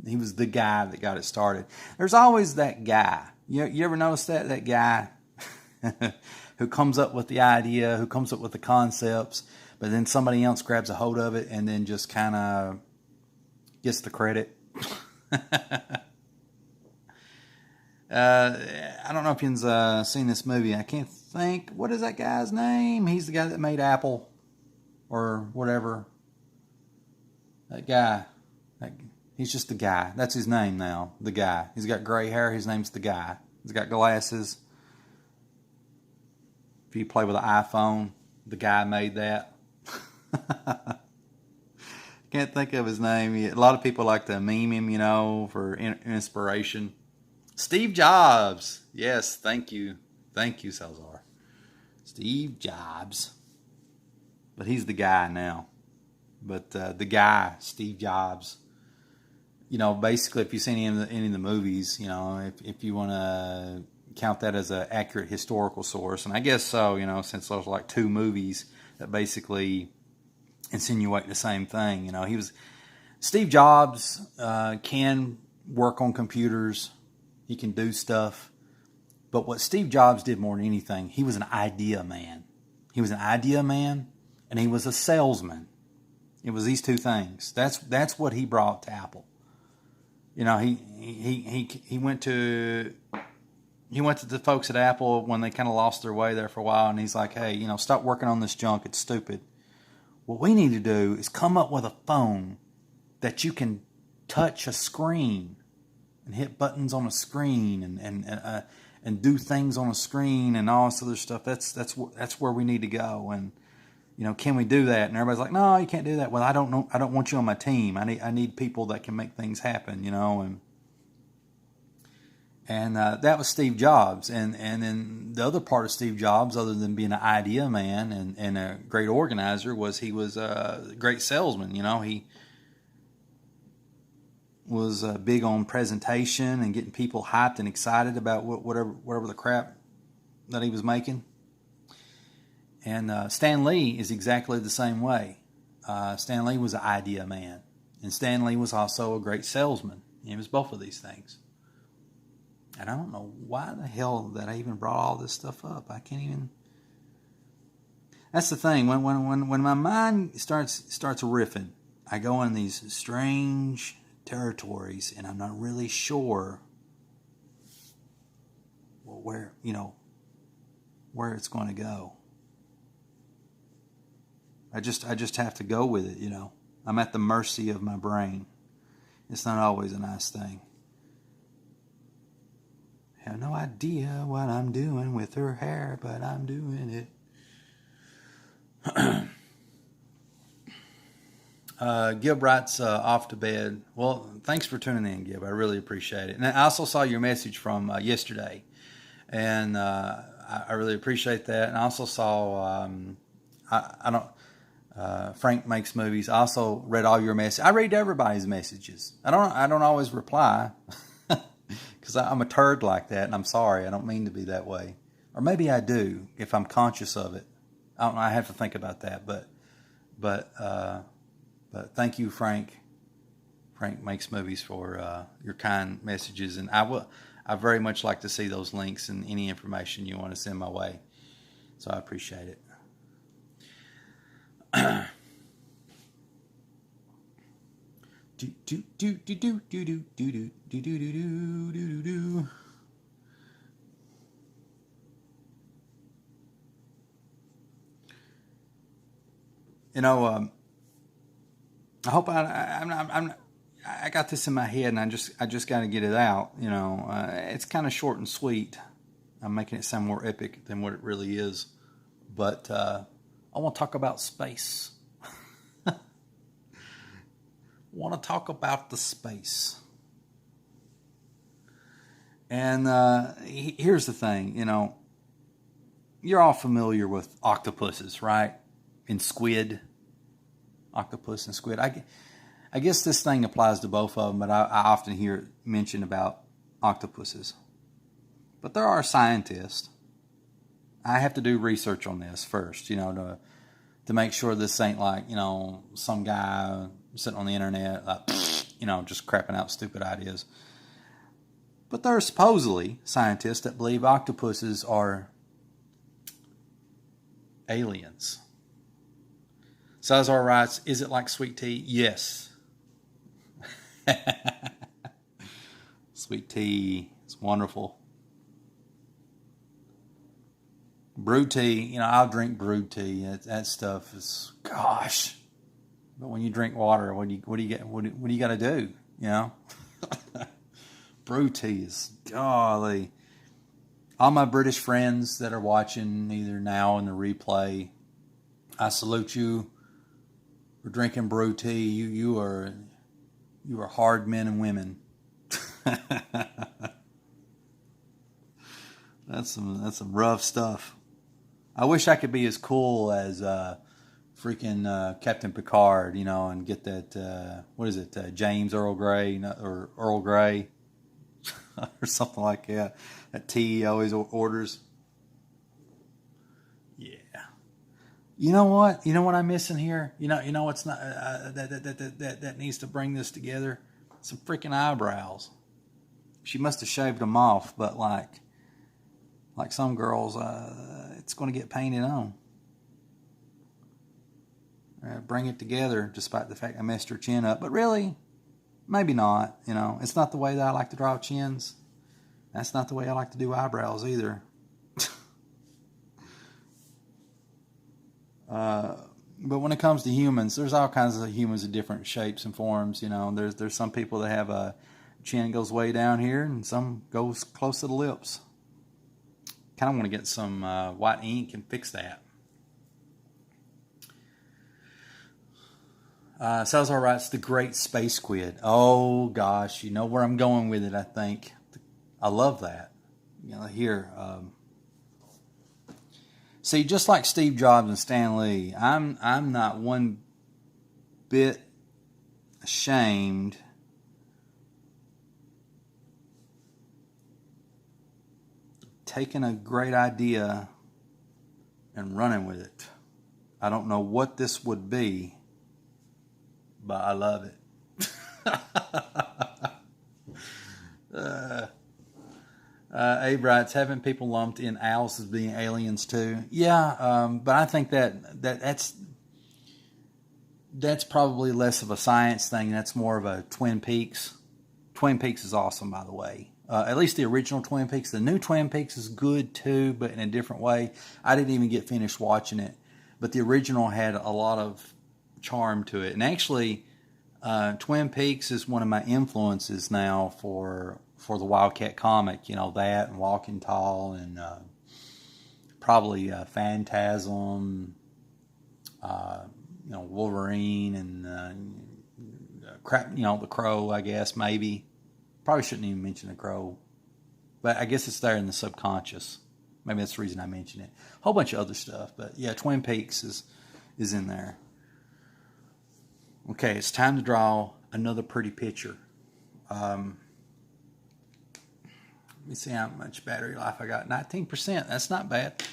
He was the guy that got it started. There's always that guy. You ever notice that guy who comes up with the idea, who comes up with the concepts, but then somebody else grabs a hold of it and then just kind of gets the credit. I don't know if you've seen this movie. I can't think. What is that guy's name? He's the guy that made Apple or whatever. That guy. He's just the guy. That's his name now. The guy. He's got gray hair. His name's the guy. He's got glasses. If you play with an iPhone, the guy made that. Can't think of his name. A lot of people like to meme him, for inspiration. Steve Jobs. Yes, thank you. Thank you, Salazar. Steve Jobs. But he's the guy now. But the guy, Steve Jobs. Basically, if you've seen any of the movies, if you want to count that as an accurate historical source, and I guess so, since there's like two movies that basically insinuate the same thing. Steve Jobs can work on computers. He can do stuff. But what Steve Jobs did more than anything, he was an idea man. He was an idea man, and he was a salesman. It was these two things. That's what he brought to Apple. He went to the folks at Apple when they kind of lost their way there for a while, and he's like, hey, stop working on this junk. It's stupid. What we need to do is come up with a phone that you can touch a screen and hit buttons on a screen and do things on a screen and all this other stuff. That's where we need to go. And can we do that? And everybody's like, no, you can't do that. Well, I don't know. I don't want you on my team. I need people that can make things happen. And that was Steve Jobs. And then the other part of Steve Jobs, other than being an idea man and a great organizer, was he was a great salesman. He was big on presentation and getting people hyped and excited about whatever the crap that he was making. And Stan Lee is exactly the same way. Stan Lee was an idea man. And Stan Lee was also a great salesman. He was both of these things. And I don't know why the hell that I even brought all this stuff up. I can't even. That's the thing. When my mind starts riffing, I go in these strange territories, and I'm not really sure where it's going to go. I just have to go with it. I'm at the mercy of my brain. It's not always a nice thing. I have no idea what I'm doing with her hair, but I'm doing it. Gib writes off to bed. Well, thanks for tuning in, Gib. I really appreciate it. And I also saw your message from yesterday, and I really appreciate that. And I also saw I don't. Frank Makes Movies. I also read all your messages. I read everybody's messages. I don't always reply because I'm a turd like that, and I'm sorry. I don't mean to be that way, or maybe I do if I'm conscious of it. I don't know. I have to think about that, but thank you, Frank. Frank Makes Movies for your kind messages, and I very much like to see those links and any information you want to send my way. So I appreciate it. I hope I got this in my head, and I just got to get it out. It's kind of short and sweet. I'm making it sound more epic than what it really is, but I want to talk about space. I want to talk about the space. And here's the thing, you're all familiar with octopuses, right? And squid. Octopus and squid. I guess this thing applies to both of them, but I often hear it mentioned about octopuses. But there are scientists. I have to do research on this first, to make sure this ain't like, some guy sitting on the internet, just crapping out stupid ideas. But there are supposedly scientists that believe octopuses are aliens. Salazar writes, is it like sweet tea? Yes. Sweet tea is wonderful. Brewed tea, I'll drink brewed tea. That stuff is, gosh. But when you drink water, what do you got to do? Brewed tea is, golly. All my British friends that are watching either now in the replay, I salute you for drinking brew tea. You are hard men and women. That's some rough stuff. I wish I could be as cool as freaking Captain Picard, and get that what is it, James Earl Grey or Earl Grey or something like that. That tea he always orders. Yeah. You know what? You know what I'm missing here? You know what's not that needs to bring this together? Some freaking eyebrows. She must have shaved them off, but like some girls, it's going to get painted on. Bring it together, despite the fact I messed her chin up. But really, maybe not. It's not the way that I like to draw chins. That's not the way I like to do eyebrows either. But when it comes to humans, there's all kinds of humans of different shapes and forms. There's some people that have a chin goes way down here, and some goes close to the lips. Kind of want to get some white ink and fix that. Salazar writes, the Great Space Squid. Oh gosh, you know where I'm going with it, I think. I love that. Here. See, just like Steve Jobs and Stan Lee, I'm not one bit ashamed taking a great idea and running with it. I don't know what this would be, but I love it. Abe writes, haven't people lumped in owls as being aliens too? Yeah, but I think that's probably less of a science thing. That's more of a Twin Peaks. Twin Peaks is awesome, by the way. At least the original Twin Peaks. The new Twin Peaks is good too, but in a different way. I didn't even get finished watching it, but the original had a lot of charm to it. And actually, Twin Peaks is one of my influences now for the Wildcat comic. You know, that and Walking Tall and probably Phantasm, Wolverine and crap. The Crow, I guess, maybe. Probably shouldn't even mention the Crow, but I guess it's there in the subconscious. Maybe that's the reason I mention it. A whole bunch of other stuff, but yeah, Twin Peaks is in there. Okay, it's time to draw another pretty picture. Let me see how much battery life I got. 19%. That's not bad.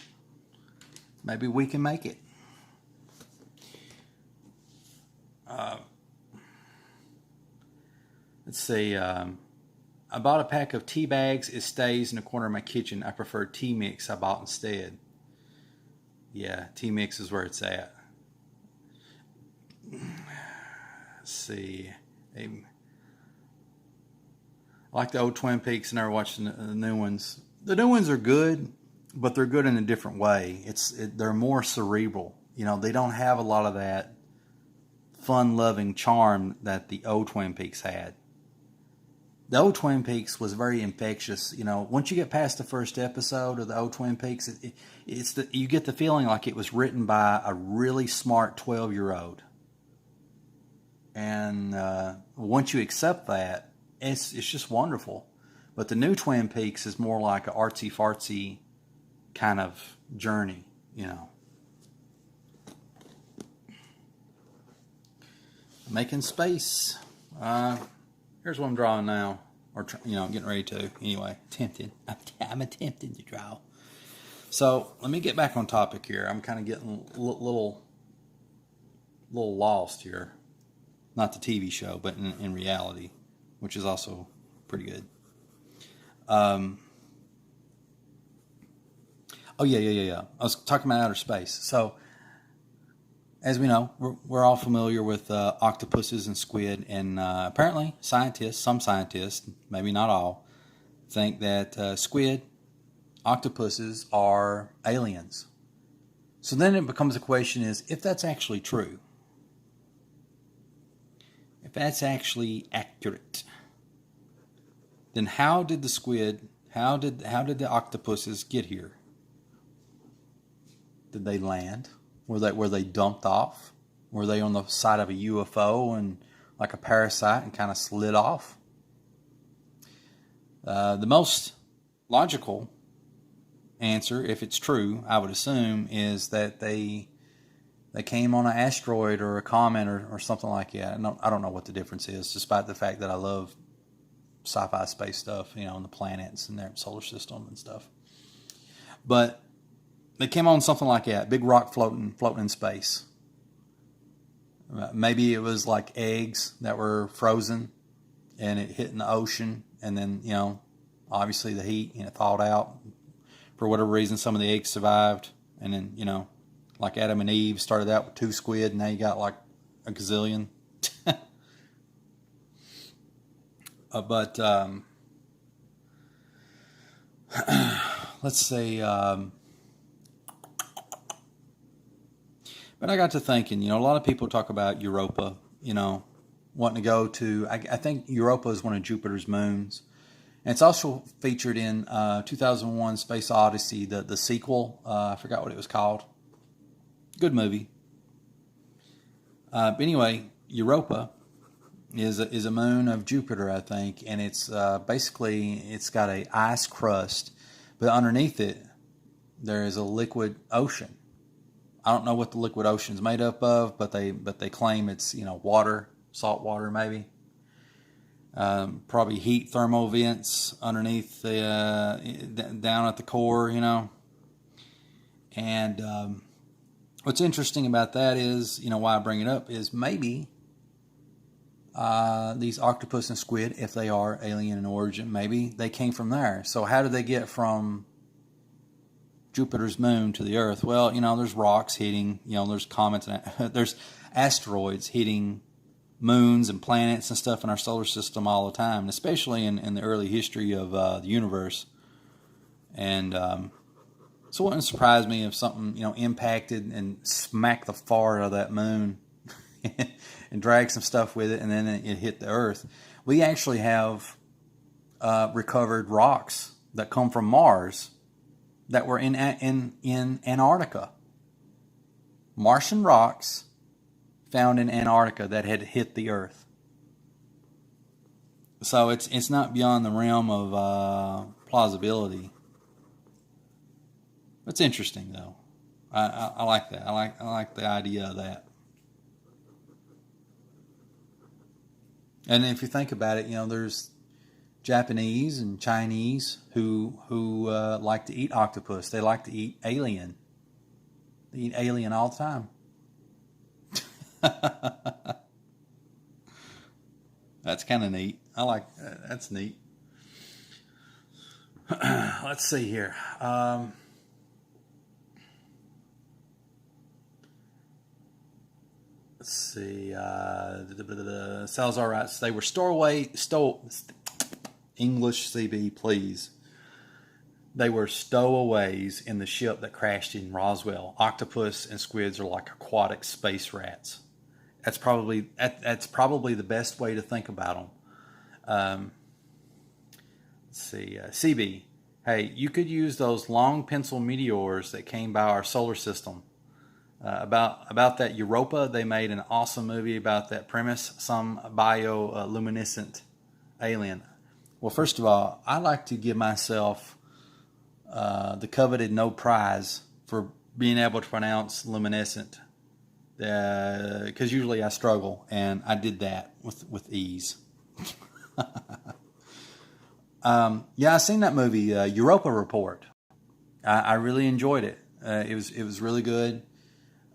Maybe we can make it. Let's see. I bought a pack of tea bags. It stays in the corner of my kitchen. I prefer tea mix I bought instead. Yeah, tea mix is where it's at. Let's see. I like the old Twin Peaks. I never watched the new ones. The new ones are good, but they're good in a different way. They're more cerebral. They don't have a lot of that fun-loving charm that the old Twin Peaks had. The old Twin Peaks was very infectious. Once you get past the first episode of the old Twin Peaks, you get the feeling like it was written by a really smart 12-year-old. And once you accept that, it's just wonderful. But the new Twin Peaks is more like an artsy-fartsy kind of journey, Making space. Here's what I'm drawing now, or getting ready to. Anyway, I'm attempting to draw. So let me get back on topic here. I'm kind of getting a little lost here. Not the TV show, but in reality, which is also pretty good. Oh yeah. I was talking about outer space. So, as we know, we're all familiar with octopuses and squid, and apparently some scientists, maybe not all, think that squid, octopuses are aliens. So then it becomes a question is, if that's actually true, if that's actually accurate, then how did the squid, how did the octopuses get here? Did they land? Were they dumped off? Were they on the side of a UFO and like a parasite and kind of slid off? The most logical answer, if it's true, I would assume, is that they came on an asteroid or a comet or something like that. I don't know what the difference is, despite the fact that I love sci-fi space stuff, and the planets and their solar system and stuff. But they came on something like that, big rock floating in space. Maybe it was like eggs that were frozen and it hit in the ocean, and then, obviously the heat, thawed out. For whatever reason, some of the eggs survived, and then, like Adam and Eve started out with 2 squid, and now you got like a gazillion. But let's see. But I got to thinking, a lot of people talk about Europa, wanting to go to, I think Europa is one of Jupiter's moons. And it's also featured in 2001 Space Odyssey, the sequel. I forgot what it was called. Good movie. But anyway, Europa is a moon of Jupiter, I think. And it's basically, it's got a ice crust. But underneath it, there is a liquid ocean. I don't know what the liquid ocean is made up of, but they claim it's water, salt water maybe. Probably heat thermal vents underneath down at the core, And what's interesting about that is, why I bring it up is maybe these octopus and squid, if they are alien in origin, maybe they came from there. So how did they get from Jupiter's moon to the Earth? Well, there's rocks hitting, there's comets, and there's asteroids hitting moons and planets and stuff in our solar system all the time, and especially in the early history of the universe. And so it wouldn't surprise me if something, impacted and smacked the far out of that moon and dragged some stuff with it, and then it hit the Earth. We actually have recovered rocks that come from Mars that were in Antarctica. Martian rocks found in Antarctica that had hit the Earth. So it's not beyond the realm of plausibility. It's interesting though. I like that. I like the idea of that. And if you think about it, there's Japanese and Chinese who like to eat octopus. They like to eat alien. They eat alien all the time. That's kind of neat. I like that's neat. Let's see here. Let's see. Salazar writes, they were English CB, please. They were stowaways in the ship that crashed in Roswell. Octopus and squids are like aquatic space rats. That's probably the best way to think about them. Let's see. CB, hey, you could use those long pencil meteors that came by our solar system. About that Europa, they made an awesome movie about that premise, some bioluminescent alien. Well, first of all, I like to give myself the coveted no prize for being able to pronounce luminescent, because usually I struggle, and I did that with ease. Yeah, I seen that movie, Europa Report. I really enjoyed it. It was really good.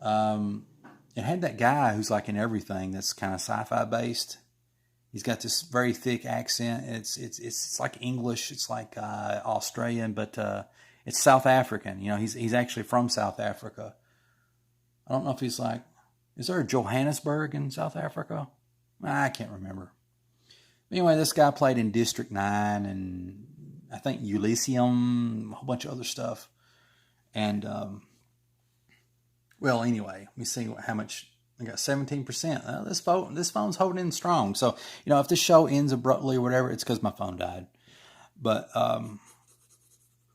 It had that guy who's like in everything that's kind of sci-fi based. He's got this very thick accent. It's like English. It's like Australian, but it's South African. He's actually from South Africa. I don't know if he's like. Is there a Johannesburg in South Africa? I can't remember. Anyway, this guy played in District 9 and I think Elysium, a whole bunch of other stuff. And well, anyway, let me see how much. I got 17%. This phone's holding in strong. So, if this show ends abruptly or whatever, it's because my phone died. But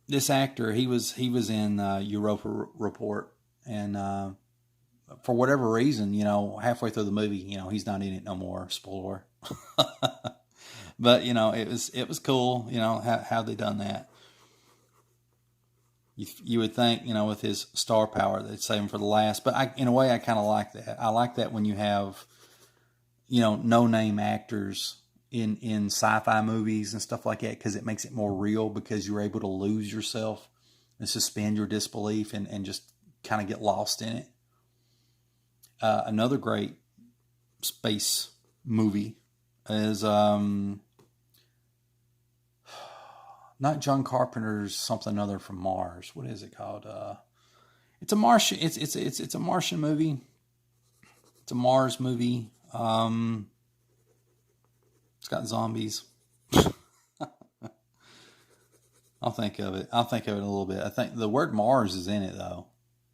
this actor, he was in Europa Report, and for whatever reason, halfway through the movie, he's not in it no more. Spoiler. But it was cool. How they done that. You would think, with his star power, they'd save him for the last. But in a way, I kind of like that. I like that when you have, no-name actors in sci-fi movies and stuff like that, because it makes it more real, because you're able to lose yourself and suspend your disbelief and just kind of get lost in it. Another great space movie is not John Carpenter's something other from Mars. What is it called? It's a Martian. It's a Martian movie. It's a Mars movie. It's got zombies. I'll think of it. In a little bit. I think the word Mars is in it though.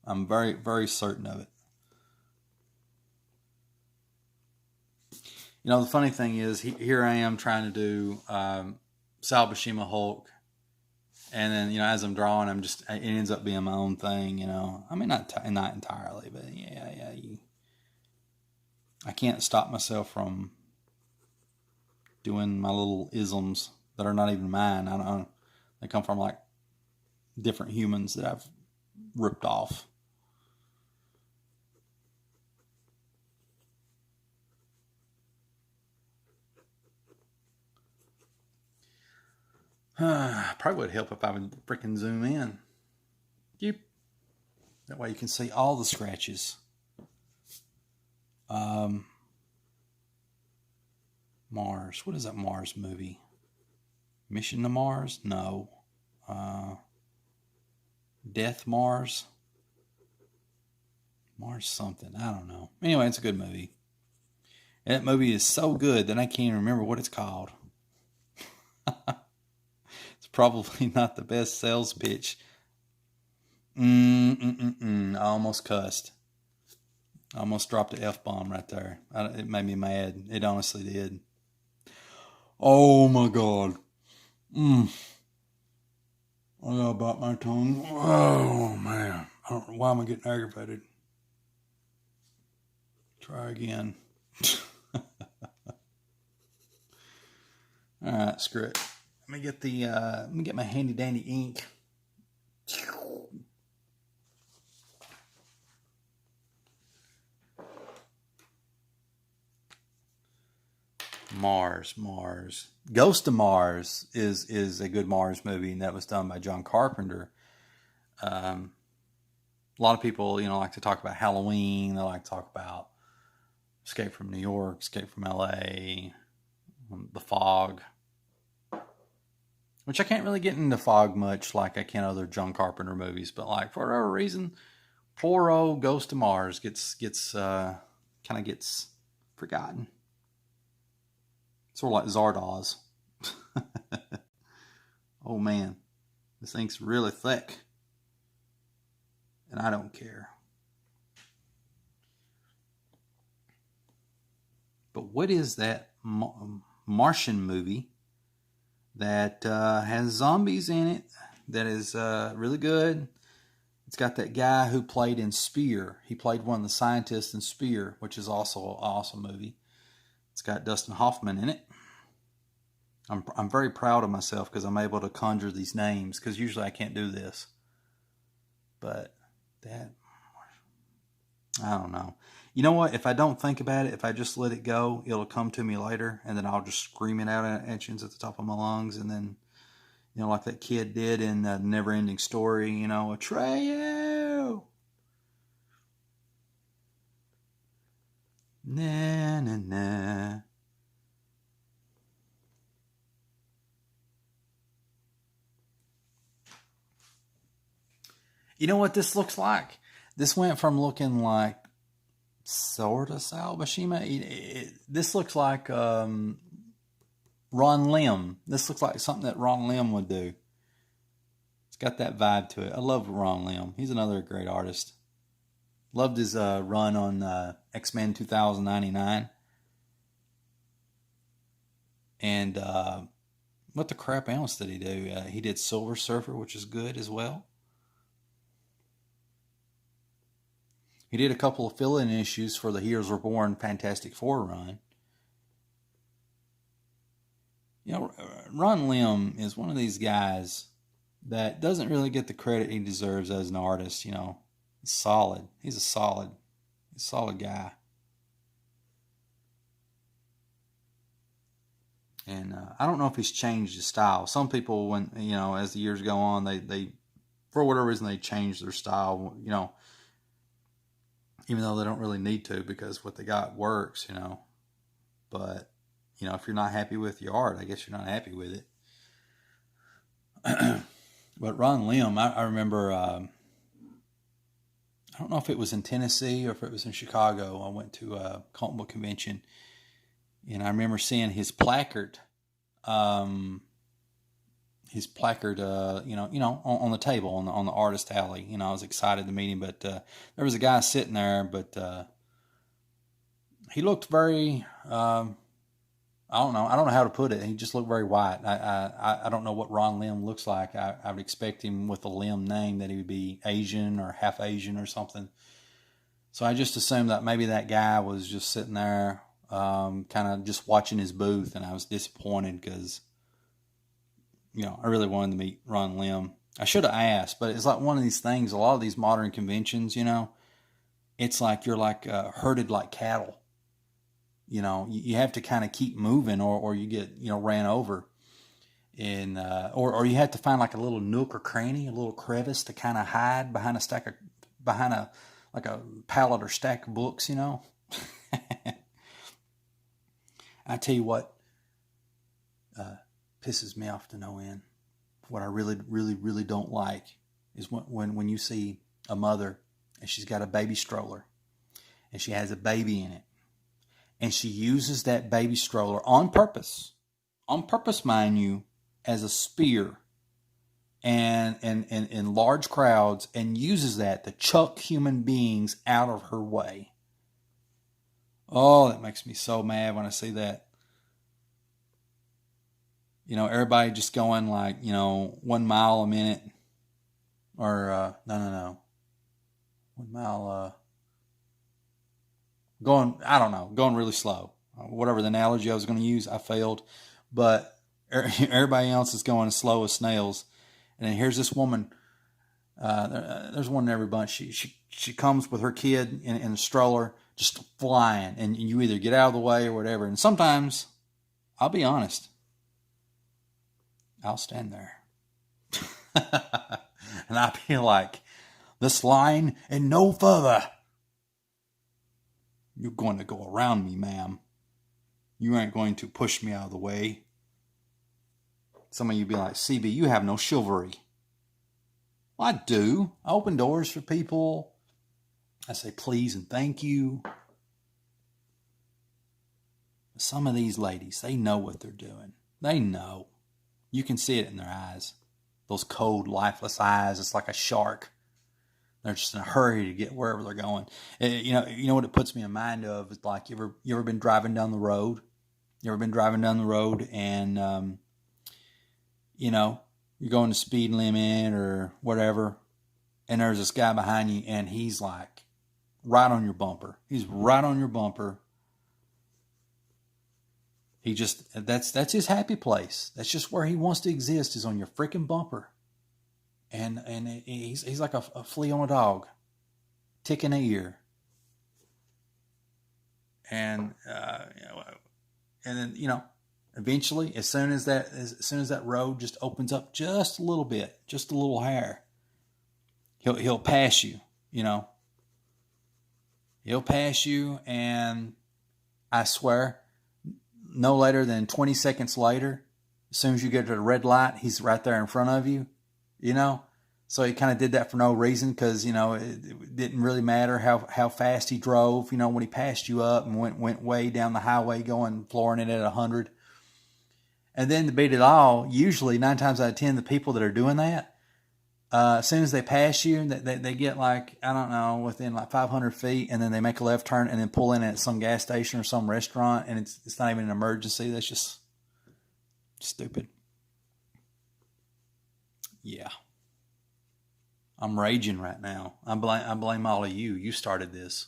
I'm very, very certain of it. The funny thing is, here I am trying to do Sal Buscema Hulk, and then as I'm drawing, it ends up being my own thing. I mean, not entirely, but yeah. I can't stop myself from doing my little isms that are not even mine. I don't know. They come from like different humans that I've ripped off. Probably would help if I would freaking zoom in. Yep. That way you can see all the scratches. Mars. What is that Mars movie? Mission to Mars? No. Death Mars? Mars something. I don't know. Anyway, it's a good movie. And that movie is so good that I can't even remember what it's called. It's probably not the best sales pitch. I almost cussed. I almost dropped the F-bomb right there. It made me mad. It honestly did. Oh my God. I gotta bite my tongue. Oh man. I don't know why am I getting aggravated. Try again. Alright, screw it. Let me get my handy dandy ink. Mars. Ghost of Mars is a good Mars movie, and that was done by John Carpenter. A lot of people, like to talk about Halloween. They like to talk about Escape from New York, Escape from LA, The Fog. Which I can't really get into Fog much like I can other John Carpenter movies, but like for whatever reason, poor old Ghost of Mars gets forgotten. Sort of like Zardoz. Oh man, this ink's really thick. And I don't care. But what is that Martian movie that has zombies in it that is really good? It's got that guy who played in Spear. He played one of the scientists in Spear, which is also an awesome movie. It's got Dustin Hoffman in it. I'm very proud of myself because I'm able to conjure these names, because usually I can't do this. But I don't know. You know what? If I don't think about it, if I just let it go, it'll come to me later, and then I'll just scream it out at the top of my lungs, and then, like that kid did in the Never Ending Story, Atreyu! Na na na. You know what this looks like? This went from looking like sort of Sal Buscema. This looks like Ron Lim. This looks like something that Ron Lim would do. It's got that vibe to it. I love Ron Lim. He's another great artist. Loved his run on X-Men 2099. And what the crap else did he do? He did Silver Surfer, which is good as well. He did a couple of fill-in issues for the Heroes Reborn Fantastic Four run. Ron Lim is one of these guys that doesn't really get the credit he deserves as an artist. He's solid. He's a solid guy. And I don't know if he's changed his style. Some people, when as the years go on, they for whatever reason they change their style. Even though they don't really need to, because what they got works. But if you're not happy with your art, I guess you're not happy with it. But Ron Lim, I remember. I don't know if it was in Tennessee or if it was in Chicago. I went to a comic book convention, and I remember seeing his placard. On the table on the artist alley. I was excited to meet him, but there was a guy sitting there, but he looked very. I don't know how to put it. He just looked very white. I don't know what Ron Lim looks like. I would expect him with a Lim name that he would be Asian or half Asian or something. So I just assumed that maybe that guy was just sitting there, kind of just watching his booth, and I was disappointed because. I really wanted to meet Ron Lim. I should have asked, but it's like one of these things. A lot of these modern conventions, it's like you're like herded like cattle. You have to kind of keep moving, or you get ran over, and or you have to find like a little nook or cranny, a little crevice to kind of hide behind a pallet or stack of books. I tell you what. pisses me off to no end. What I really, really, really don't like is when you see a mother and she's got a baby stroller and she has a baby in it, and she uses that baby stroller on purpose, mind you, as a spear and in large crowds, and uses that to chuck human beings out of her way. Oh, that makes me so mad when I see that. Everybody just going like, 1 mile a minute, or no, 1 mile, going really slow. Whatever the analogy I was going to use, I failed. But everybody else is going as slow as snails. And then here's this woman. There's one in every bunch. She comes with her kid in a stroller, just flying, and you either get out of the way or whatever. And sometimes, I'll be honest, I'll stand there. And I'll be like, this line and no further. You're going to go around me, ma'am. You ain't going to push me out of the way. Some of you be like, CB, you have no chivalry. Well, I do. I open doors for people. I say please and thank you. Some of these ladies, they know what they're doing. They know. You can see it in their eyes. Those cold, lifeless eyes. It's like a shark. They're just in a hurry to get wherever they're going. You know what it puts me in mind of is like, you ever been driving down the road? You ever been driving down the road and, you're going the speed limit or whatever, and there's this guy behind you and he's like right on your bumper. He's right on your bumper. That's his happy place. That's just where he wants to exist, is on your freaking bumper. And he's like a flea on a dog, ticking a ear. And then eventually, as soon as that road just opens up just a little bit, just a little hair, he'll pass you. He'll pass you, and I swear, no later than 20 seconds later, as soon as you get to the red light, he's right there in front of you. So he kind of did that for no reason, because it didn't really matter how fast he drove. When he passed you up and went way down the highway, flooring it at 100. And then to beat it all, usually 9 times out of 10, the people that are doing that, as soon as they pass you, they get like, I don't know, within like 500 feet, and then they make a left turn and then pull in at some gas station or some restaurant, and it's not even an emergency. That's just stupid. Yeah. I'm raging right now. I blame all of you. You started this.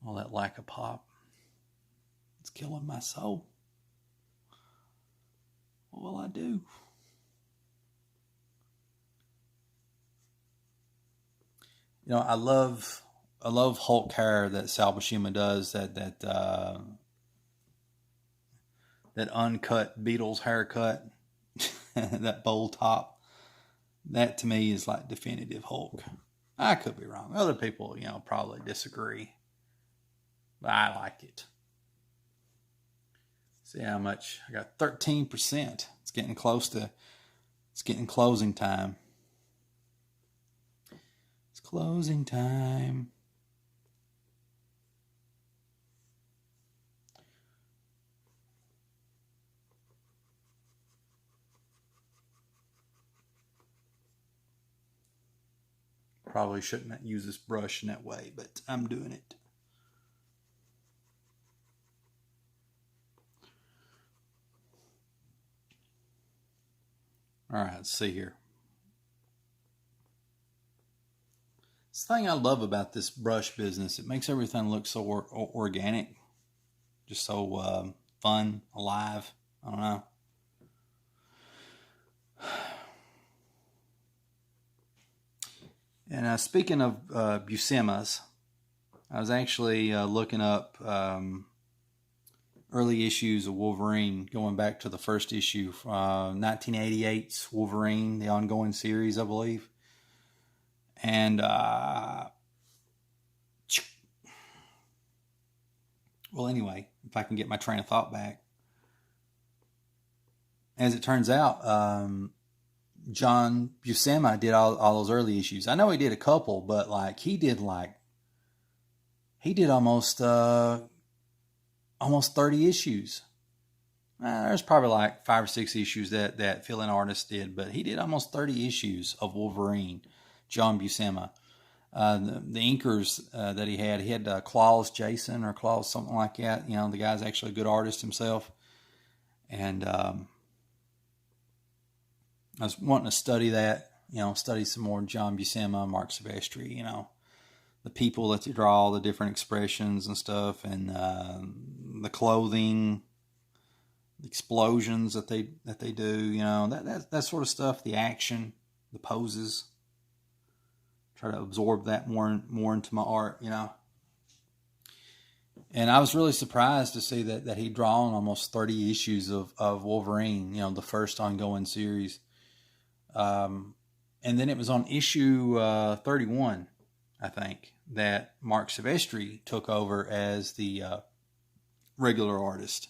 All that lack of pop. It's killing my soul. What will I do? I love Hulk hair that Sal Buscema does. That uncut Beatles haircut, that bowl top. That to me is like definitive Hulk. I could be wrong. Other people, probably disagree. But I like it. See how much I got. 13%. It's getting closing time. It's closing time. Probably shouldn't use this brush in that way, but I'm doing it. All right, let's see here. This thing I love about this brush business, it makes everything look so organic, just so fun, alive. I don't know. And speaking of Buscema's, I was actually looking up early issues of Wolverine, going back to the first issue, 1988's Wolverine, the ongoing series, I believe. And Well, anyway, if I can get my train of thought back, as it turns out, John Buscema did all those early issues. I know he did a couple, but he did almost 30 issues. There's probably like 5 or 6 issues that fill-in artist did, but he did almost 30 issues of Wolverine, John Buscema. The inkers that he had Claus Jason or Claus something like that. You know, the guy's actually a good artist himself. And I was wanting to study that, study some more John Buscema, Mark Silvestri, the people that they draw, the different expressions and stuff, and the clothing, the explosions that they do, that sort of stuff, the action, the poses. Try to absorb that more into my art, And I was really surprised to see that he'd drawn almost 30 issues of Wolverine, the first ongoing series. And then it was on issue 31, I think, that Mark Silvestri took over as the regular artist.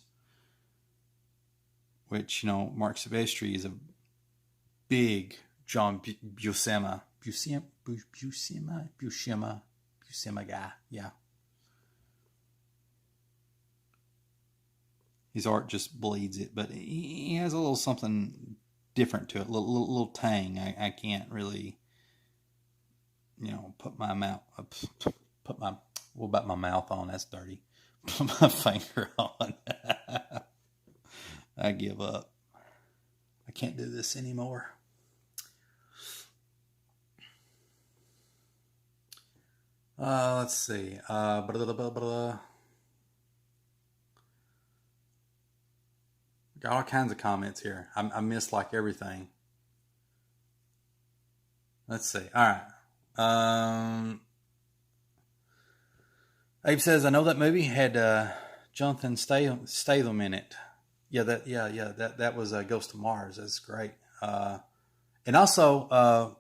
Which, Mark Silvestri is a big John Buscema guy. Yeah. His art just bleeds it, but he has a little something different to it, a little tang. I can't really, put my mouth on? That's dirty. Put my finger on. I give up. I can't do this anymore. Let's see. Got all kinds of comments here. I missed like everything. Let's see. All right. Abe says, I know that movie had Jonathan Statham in it. Yeah, that was Ghost of Mars. That's great. And also, I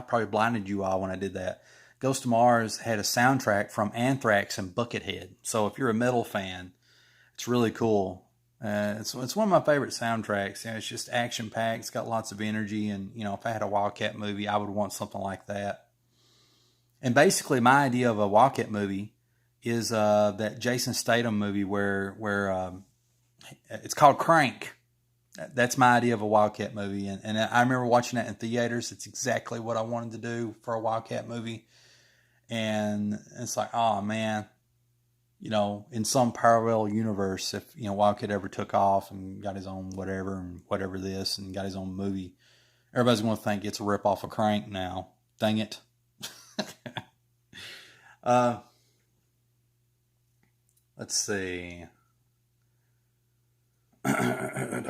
probably blinded you all when I did that. Ghost of Mars had a soundtrack from Anthrax and Buckethead. So if you're a metal fan, it's really cool. It's one of my favorite soundtracks. It's just action packed. It's got lots of energy, and if I had a Wildcat movie, I would want something like that. And basically, my idea of a Wildcat movie is that Jason Statham movie where it's called Crank. That's my idea of a Wildcat movie. And I remember watching that in theaters. It's exactly what I wanted to do for a Wildcat movie. And it's like, oh man, in some parallel universe, if, Wildcat ever took off and got his own whatever this, and got his own movie, everybody's going to think it's a ripoff of Crank now. Dang it. Let's see. Abe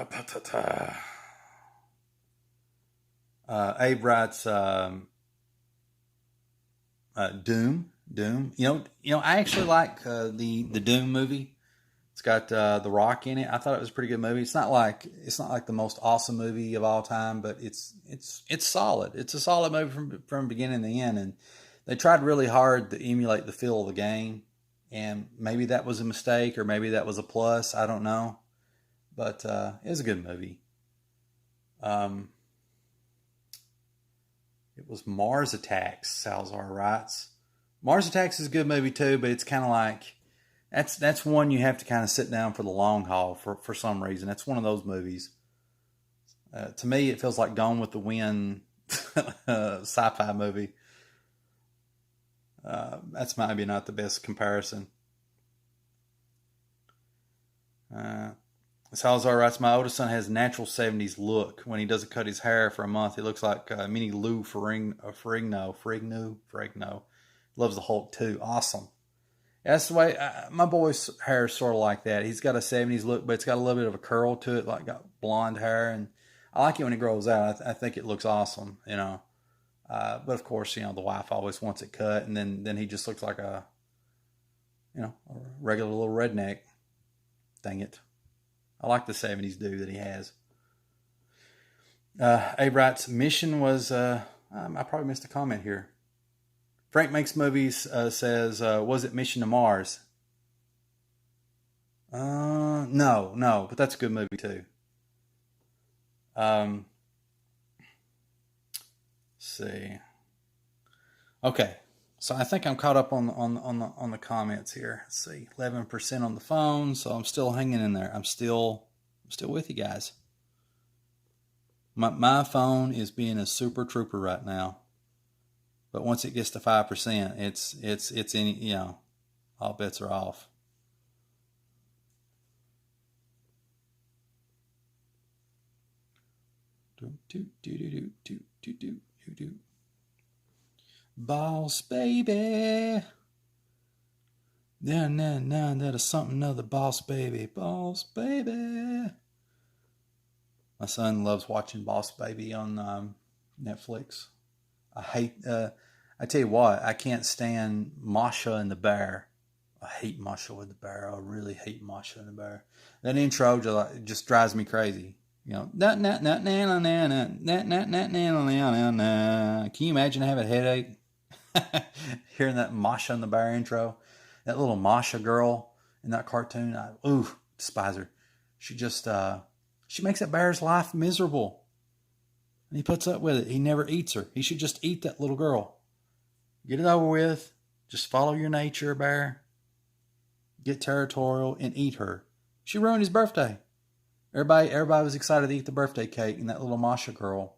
writes Doom. I actually like the Doom movie. It's got The Rock in it. I thought it was a pretty good movie. It's not like the most awesome movie of all time, but it's solid. It's a solid movie from beginning to end, and they tried really hard to emulate the feel of the game, and maybe that was a mistake or maybe that was a plus. I don't know. But it was a good movie. It was Mars Attacks, Salazar writes. Mars Attacks is a good movie too, but it's kind of like, that's one you have to kind of sit down for the long haul for some reason. That's one of those movies. To me, it feels like Gone with the Wind sci-fi movie. That's maybe not the best comparison. Salazar writes, my oldest son has natural 70s look. When he doesn't cut his hair for a month, he looks like mini Lou Ferrigno. Loves the Hulk too. Awesome. That's the way, my boy's hair is sort of like that. He's got a 70s look, but it's got a little bit of a curl to it, like got blonde hair. And I like it when it grows out. I think it looks awesome, But of course, the wife always wants it cut. And then he just looks like a regular little redneck. Dang it. I like the 70s dude that he has. Abe writes, Mission was, I probably missed a comment here. Frank Makes Movies says, was it Mission to Mars? No, but that's a good movie too. Um, let's see. Okay, so I think I'm caught up on the comments here. Let's see, 11% on the phone, so I'm still hanging in there. I'm still with you guys. My phone is being a super trooper right now, but once it gets to 5%, it's any all bets are off. Do do do do do do do do do. Boss baby. That is something other. Boss baby. Boss baby. My son loves watching Boss Baby on Netflix. I hate. I tell you what, I can't stand Masha and the Bear. I hate Masha with the Bear. I really hate Masha and the Bear. That intro just drives me crazy. You know, can you imagine having a headache hearing that Masha and the Bear intro? That little Masha girl in that cartoon, despise her. She just she makes that bear's life miserable. And he puts up with it. He never eats her. He should just eat that little girl. Get it over with. Just follow your nature, bear. Get territorial and eat her. She ruined his birthday. Everybody was excited to eat the birthday cake, and that little Masha girl,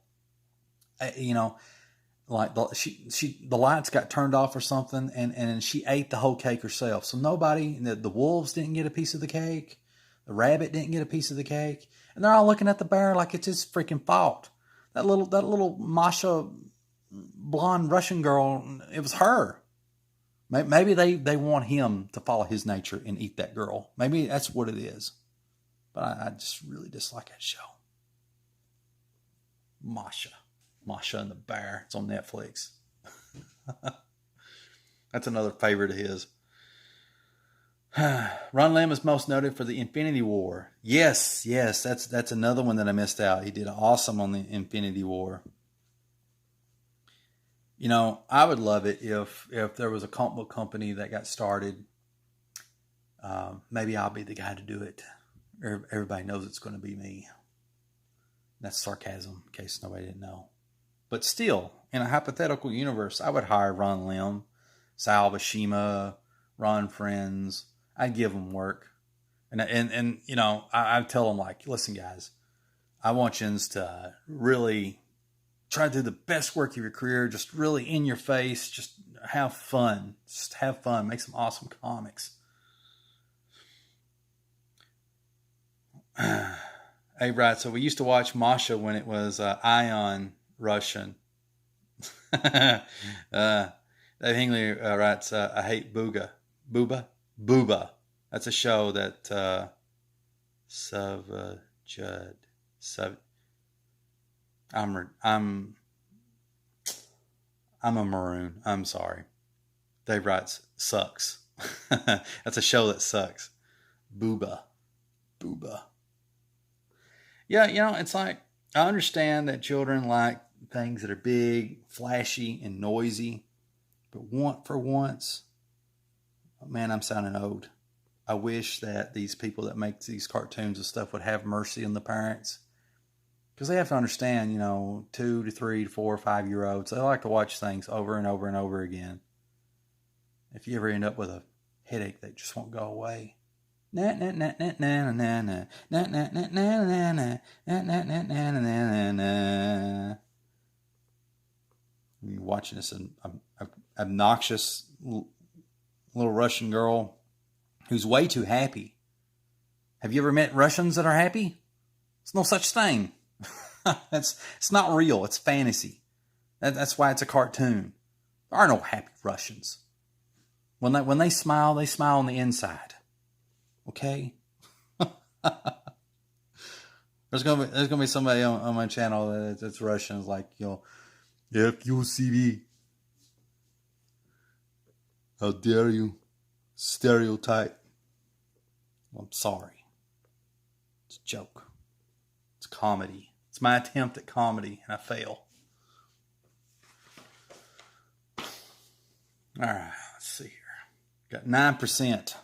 like the lights got turned off or something, and she ate the whole cake herself. So nobody, the wolves didn't get a piece of the cake. The rabbit didn't get a piece of the cake, and they're all looking at the bear like it's his freaking fault. That little Masha blonde Russian girl, it was her. Maybe they want him to follow his nature and eat that girl. Maybe that's what it is. But I just really dislike that show. Masha and the Bear. It's on Netflix. That's another favorite of his. Ron Lim is most noted for the Infinity War. Yes, that's another one that I missed out. He did awesome on the Infinity War. You know, I would love it if there was a comic book company that got started. Maybe I'll be the guy to do it. Everybody knows it's going to be me. That's sarcasm, in case nobody didn't know. But still, in a hypothetical universe, I would hire Ron Lim, Sal Buscema, Ron Friends. I'd give them work. And you know, I'd tell them, like, listen, guys, I want you to really try to do the best work of your career, just really in your face, just have fun. Just have fun. Make some awesome comics. Hey, right. So we used to watch Masha when it was Ion Russian. Dave Hingley writes, I hate Booga. Booba. That's a show that Judd. I'm a maroon. I'm sorry. Dave writes, sucks. That's a show that sucks. Booba. Yeah, you know, it's like, I understand that children like things that are big, flashy, and noisy. But for once, man, I'm sounding old. I wish that these people that make these cartoons and stuff would have mercy on the parents. Because they have to understand, you know, 2 to 3 to 4 or 5-year-olds, they like to watch things over and over and over again. If you ever end up with a headache that just won't go away. You're watching this obnoxious little Russian girl who's way too happy. Have you ever met Russians that are happy? There's no such thing. It's not real. It's fantasy. That's why it's a cartoon. There are no happy Russians. When they smile on the inside. Okay? There's gonna be somebody on my channel that's Russian. It's like, you know, FUCV. How dare you stereotype? Well, I'm sorry. It's a joke. It's comedy. It's my attempt at comedy, and I fail. All right, let's see here. Got 9%.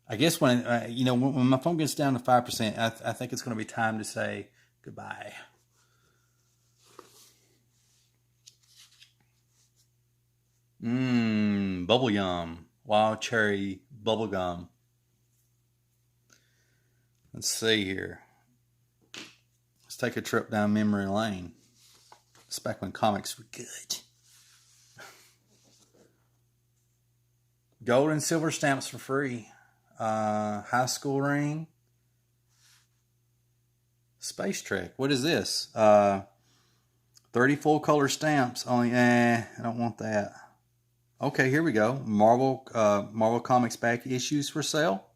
I guess when when my phone gets down to 5%, I think it's going to be time to say goodbye. Bubble yum, wild cherry bubble gum. Let's see here. Let's take a trip down memory lane. It's back when comics were good. Gold and silver stamps for free. High school ring. Space Trek. What is this? 30 full color stamps. Only, I don't want that. Okay, here we go. Marvel Comics back issues for sale.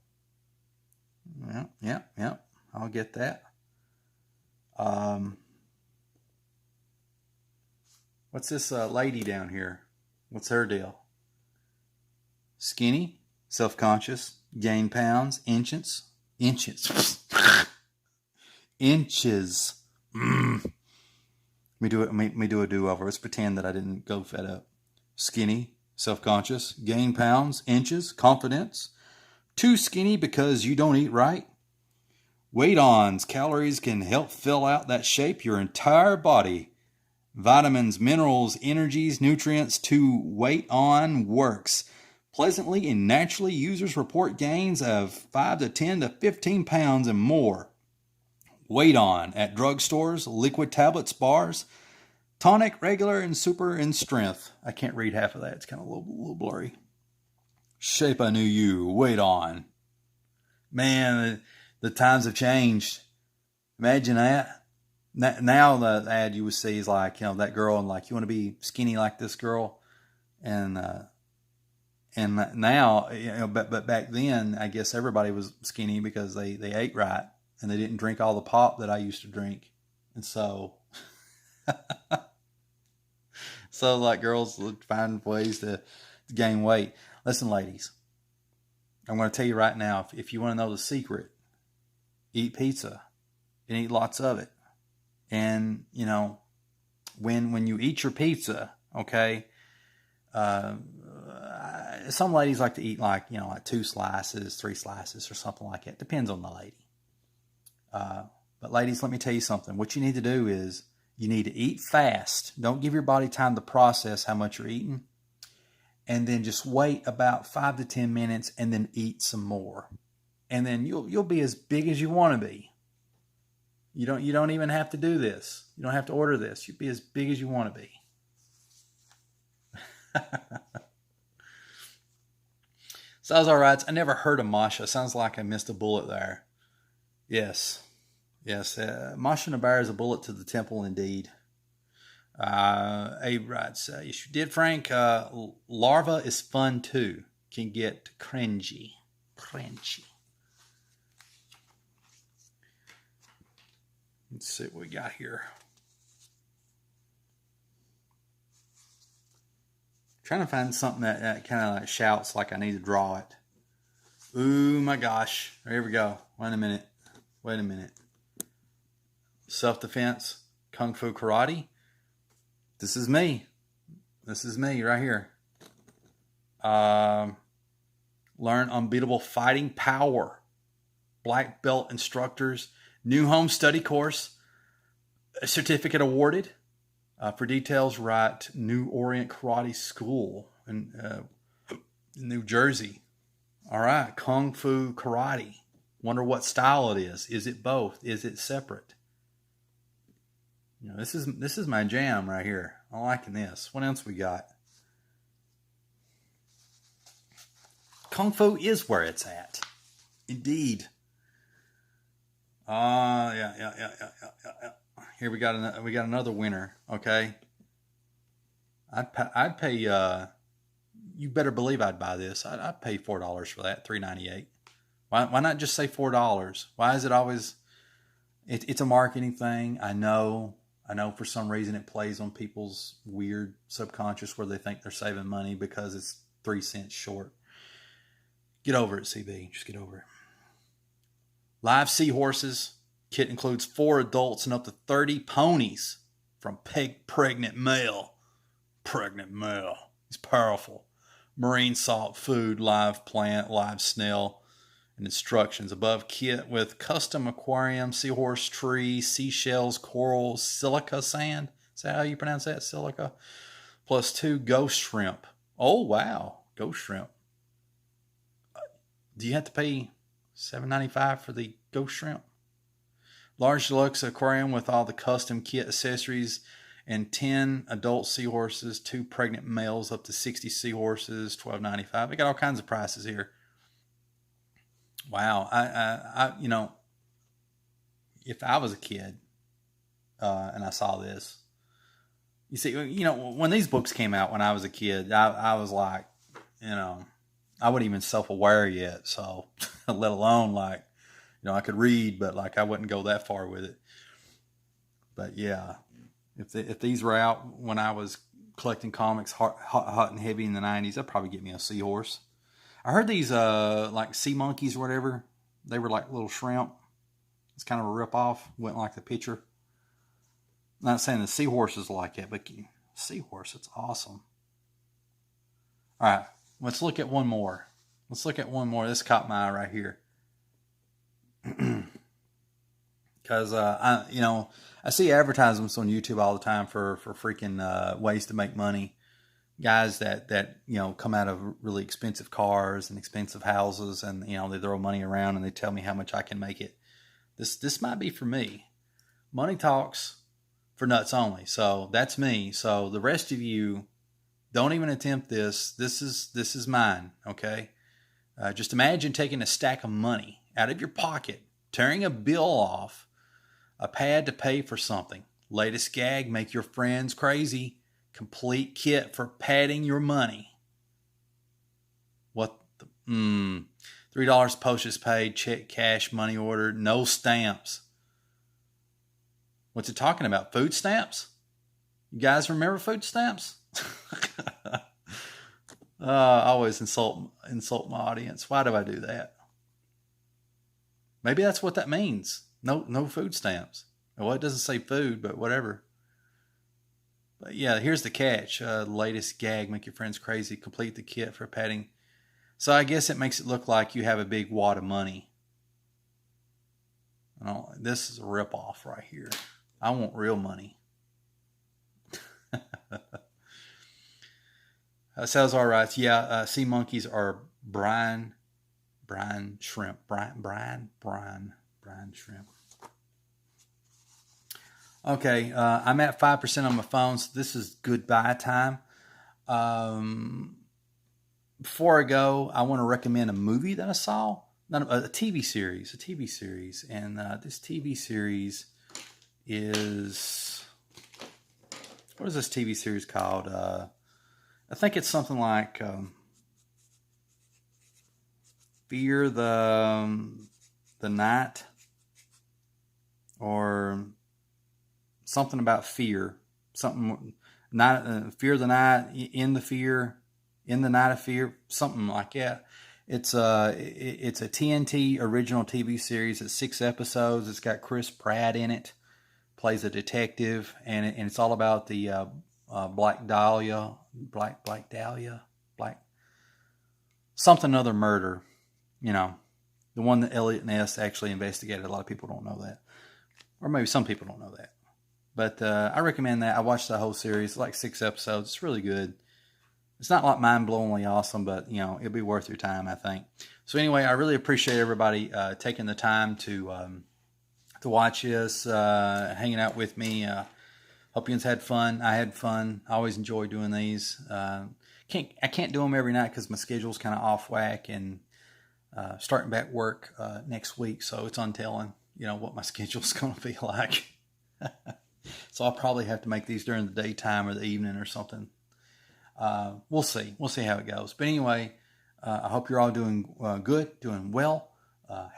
Yeah. I'll get that. What's this lady down here? What's her deal? Skinny, self-conscious, gain pounds, inches. Inches. Let me do a do-over. Let's pretend that I didn't go fed up. Skinny, self-conscious, gain pounds, inches, confidence. Too skinny because you don't eat right. Weight-ons, calories can help fill out that shape your entire body. Vitamins, minerals, energies, nutrients to weight on works. Pleasantly and naturally, users report gains of 5 to 10 to 15 pounds and more. Weight on at drugstores, liquid tablets, bars, tonic, regular, and super in strength. I can't read half of that. It's kind of a little blurry. Shape I knew you. Weight on. Man, the times have changed. Imagine that. Now the ad you would see is like, that girl and like, you want to be skinny like this girl, and now, but back then I guess everybody was skinny because they ate right and they didn't drink all the pop that I used to drink, and so like girls would find ways to gain weight. Listen, ladies, I'm going to tell you right now, if you want to know the secret, eat pizza and eat lots of it. And, when you eat your pizza, okay, some ladies like to eat like 2 slices, 3 slices or something like that. Depends on the lady. But ladies, let me tell you something. What you need to do is you need to eat fast. Don't give your body time to process how much you're eating. And then just wait about 5 to 10 minutes and then eat some more. And then you'll be as big as you want to be. You don't even have to do this. You don't have to order this. You'll be as big as you want to be. So as all right, I never heard of Masha. Sounds like I missed a bullet there. Yes. Masha Nabar is a bullet to the temple indeed. Abe writes, yes, you did, Frank. Larva is fun too. Can get cringy. Let's see what we got here. Trying to find something that kind of like shouts like I need to draw it. Ooh, my gosh. Here we go. Wait a minute. Self-defense, kung fu karate. This is me right here. Learn unbeatable fighting power. Black belt instructors. New home study course. A certificate awarded. For details, write New Orient Karate School in New Jersey. All right, Kung Fu Karate. Wonder what style it is. Is it both? Is it separate? This is my jam right here. I'm liking this. What else we got? Kung Fu is where it's at. Indeed. Yeah. Here we got another winner. Okay, I'd pay. You better believe I'd buy this. I'd pay $4 for that. $3.98. Why not just say $4? Why is it always? It's a marketing thing. I know. For some reason it plays on people's weird subconscious where they think they're saving money because it's 3 cents short. Get over it, CB. Just get over it. Live seahorses. Kit includes 4 adults and up to 30 ponies from pregnant male. It's powerful. Marine salt, food, live plant, live snail. and instructions. Above, kit with custom aquarium, seahorse tree, seashells, coral, silica sand. Is that how you pronounce that? Silica. Plus 2 ghost shrimp. Oh, wow. Ghost shrimp. Do you have to pay $7.95 for the ghost shrimp? Large deluxe aquarium with all the custom kit accessories and 10 adult seahorses, 2 pregnant males, up to 60 seahorses, $12.95. They got all kinds of prices here. Wow. I you know, if I was a kid and I saw this, you see, you know, when these books came out when I was a kid, I was like, you know, I wasn't even self-aware yet. So let alone like, you know, I could read, but like I wouldn't go that far with it. But yeah, if these were out when I was collecting comics hot and heavy in the 90s, I'd probably get me a seahorse. I heard these like sea monkeys or whatever, they were like little shrimp. It's kind of a ripoff. Went like the picture. Not saying the seahorse is like it, but seahorse, it's awesome. All right, let's look at one more. This caught my eye right here. Because I see advertisements on YouTube all the time for freaking ways to make money. Guys that come out of really expensive cars and expensive houses, and they throw money around and they tell me how much I can make it. This might be for me. Money talks for nuts only. So that's me. So the rest of you, don't even attempt this. This is mine. Okay. Just imagine taking a stack of money out of your pocket, tearing a bill off, a pad to pay for something. Latest gag, make your friends crazy. Complete kit for padding your money. What the? $3 postage paid, check, cash, money order, no stamps. What's it talking about? Food stamps? You guys remember food stamps? I always insult my audience. Why do I do that? Maybe that's what that means. No food stamps. Well, it doesn't say food, but whatever. But yeah, here's the catch. Latest gag, make your friends crazy. Complete the kit for padding. So I guess it makes it look like you have a big wad of money. This is a ripoff right here. I want real money. Salazar writes, sea monkeys are brine shrimp. Brine shrimp. Okay, I'm at 5% on my phone, so this is goodbye time. Before I go, I want to recommend a movie that I saw, a TV series, and this TV series is, what is this TV series called? I think it's something like Fear the Night, or something about fear, something not fear the night, in the night of fear, something like that. It's a TNT original TV series. It's 6 episodes. It's got Chris Pratt in it, plays a detective, and it's all about the Black Dahlia something other murder. The one that Elliot Ness actually investigated. A lot of people don't know that, or maybe some people don't know that. But I recommend that. I watched the whole series, like 6 episodes. It's really good. It's not like mind-blowingly awesome, but, it'll be worth your time, I think. So anyway, I really appreciate everybody taking the time to watch this, hanging out with me. Hope you had fun. I had fun. I always enjoy doing these. I can't do them every night because my schedule's kind of off whack, and starting back work next week, so it's untelling, what my schedule's going to be like. So I'll probably have to make these during the daytime or the evening or something. We'll see. We'll see how it goes. But anyway, I hope you're all doing good, doing well,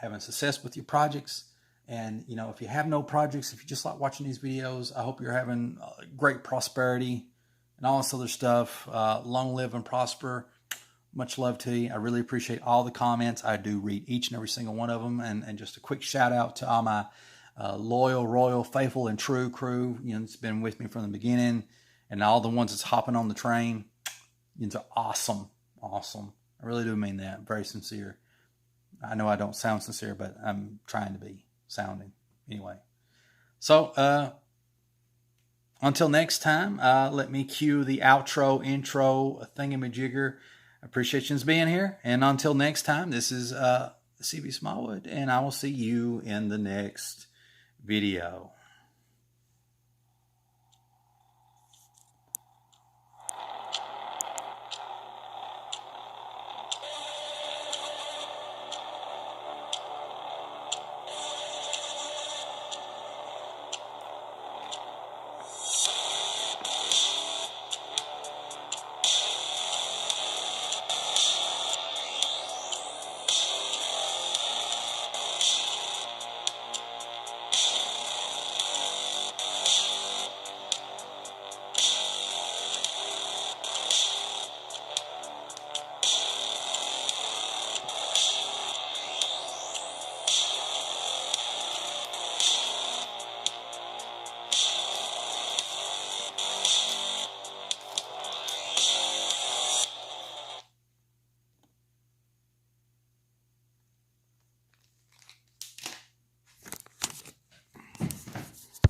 having success with your projects. And, if you have no projects, if you just like watching these videos, I hope you're having great prosperity and all this other stuff. Long live and prosper. Much love to you. I really appreciate all the comments. I do read each and every single one of them. And just a quick shout out to all my loyal, royal, faithful, and true crew. It's been with me from the beginning, and all the ones that's hopping on the train. It's awesome. I really do mean that. I'm very sincere. I know I don't sound sincere, but I'm trying to be sounding anyway. So until next time, let me cue the outro, intro, thingamajigger. Appreciations being here. And until next time, this is CB Smallwood, and I will see you in the next video.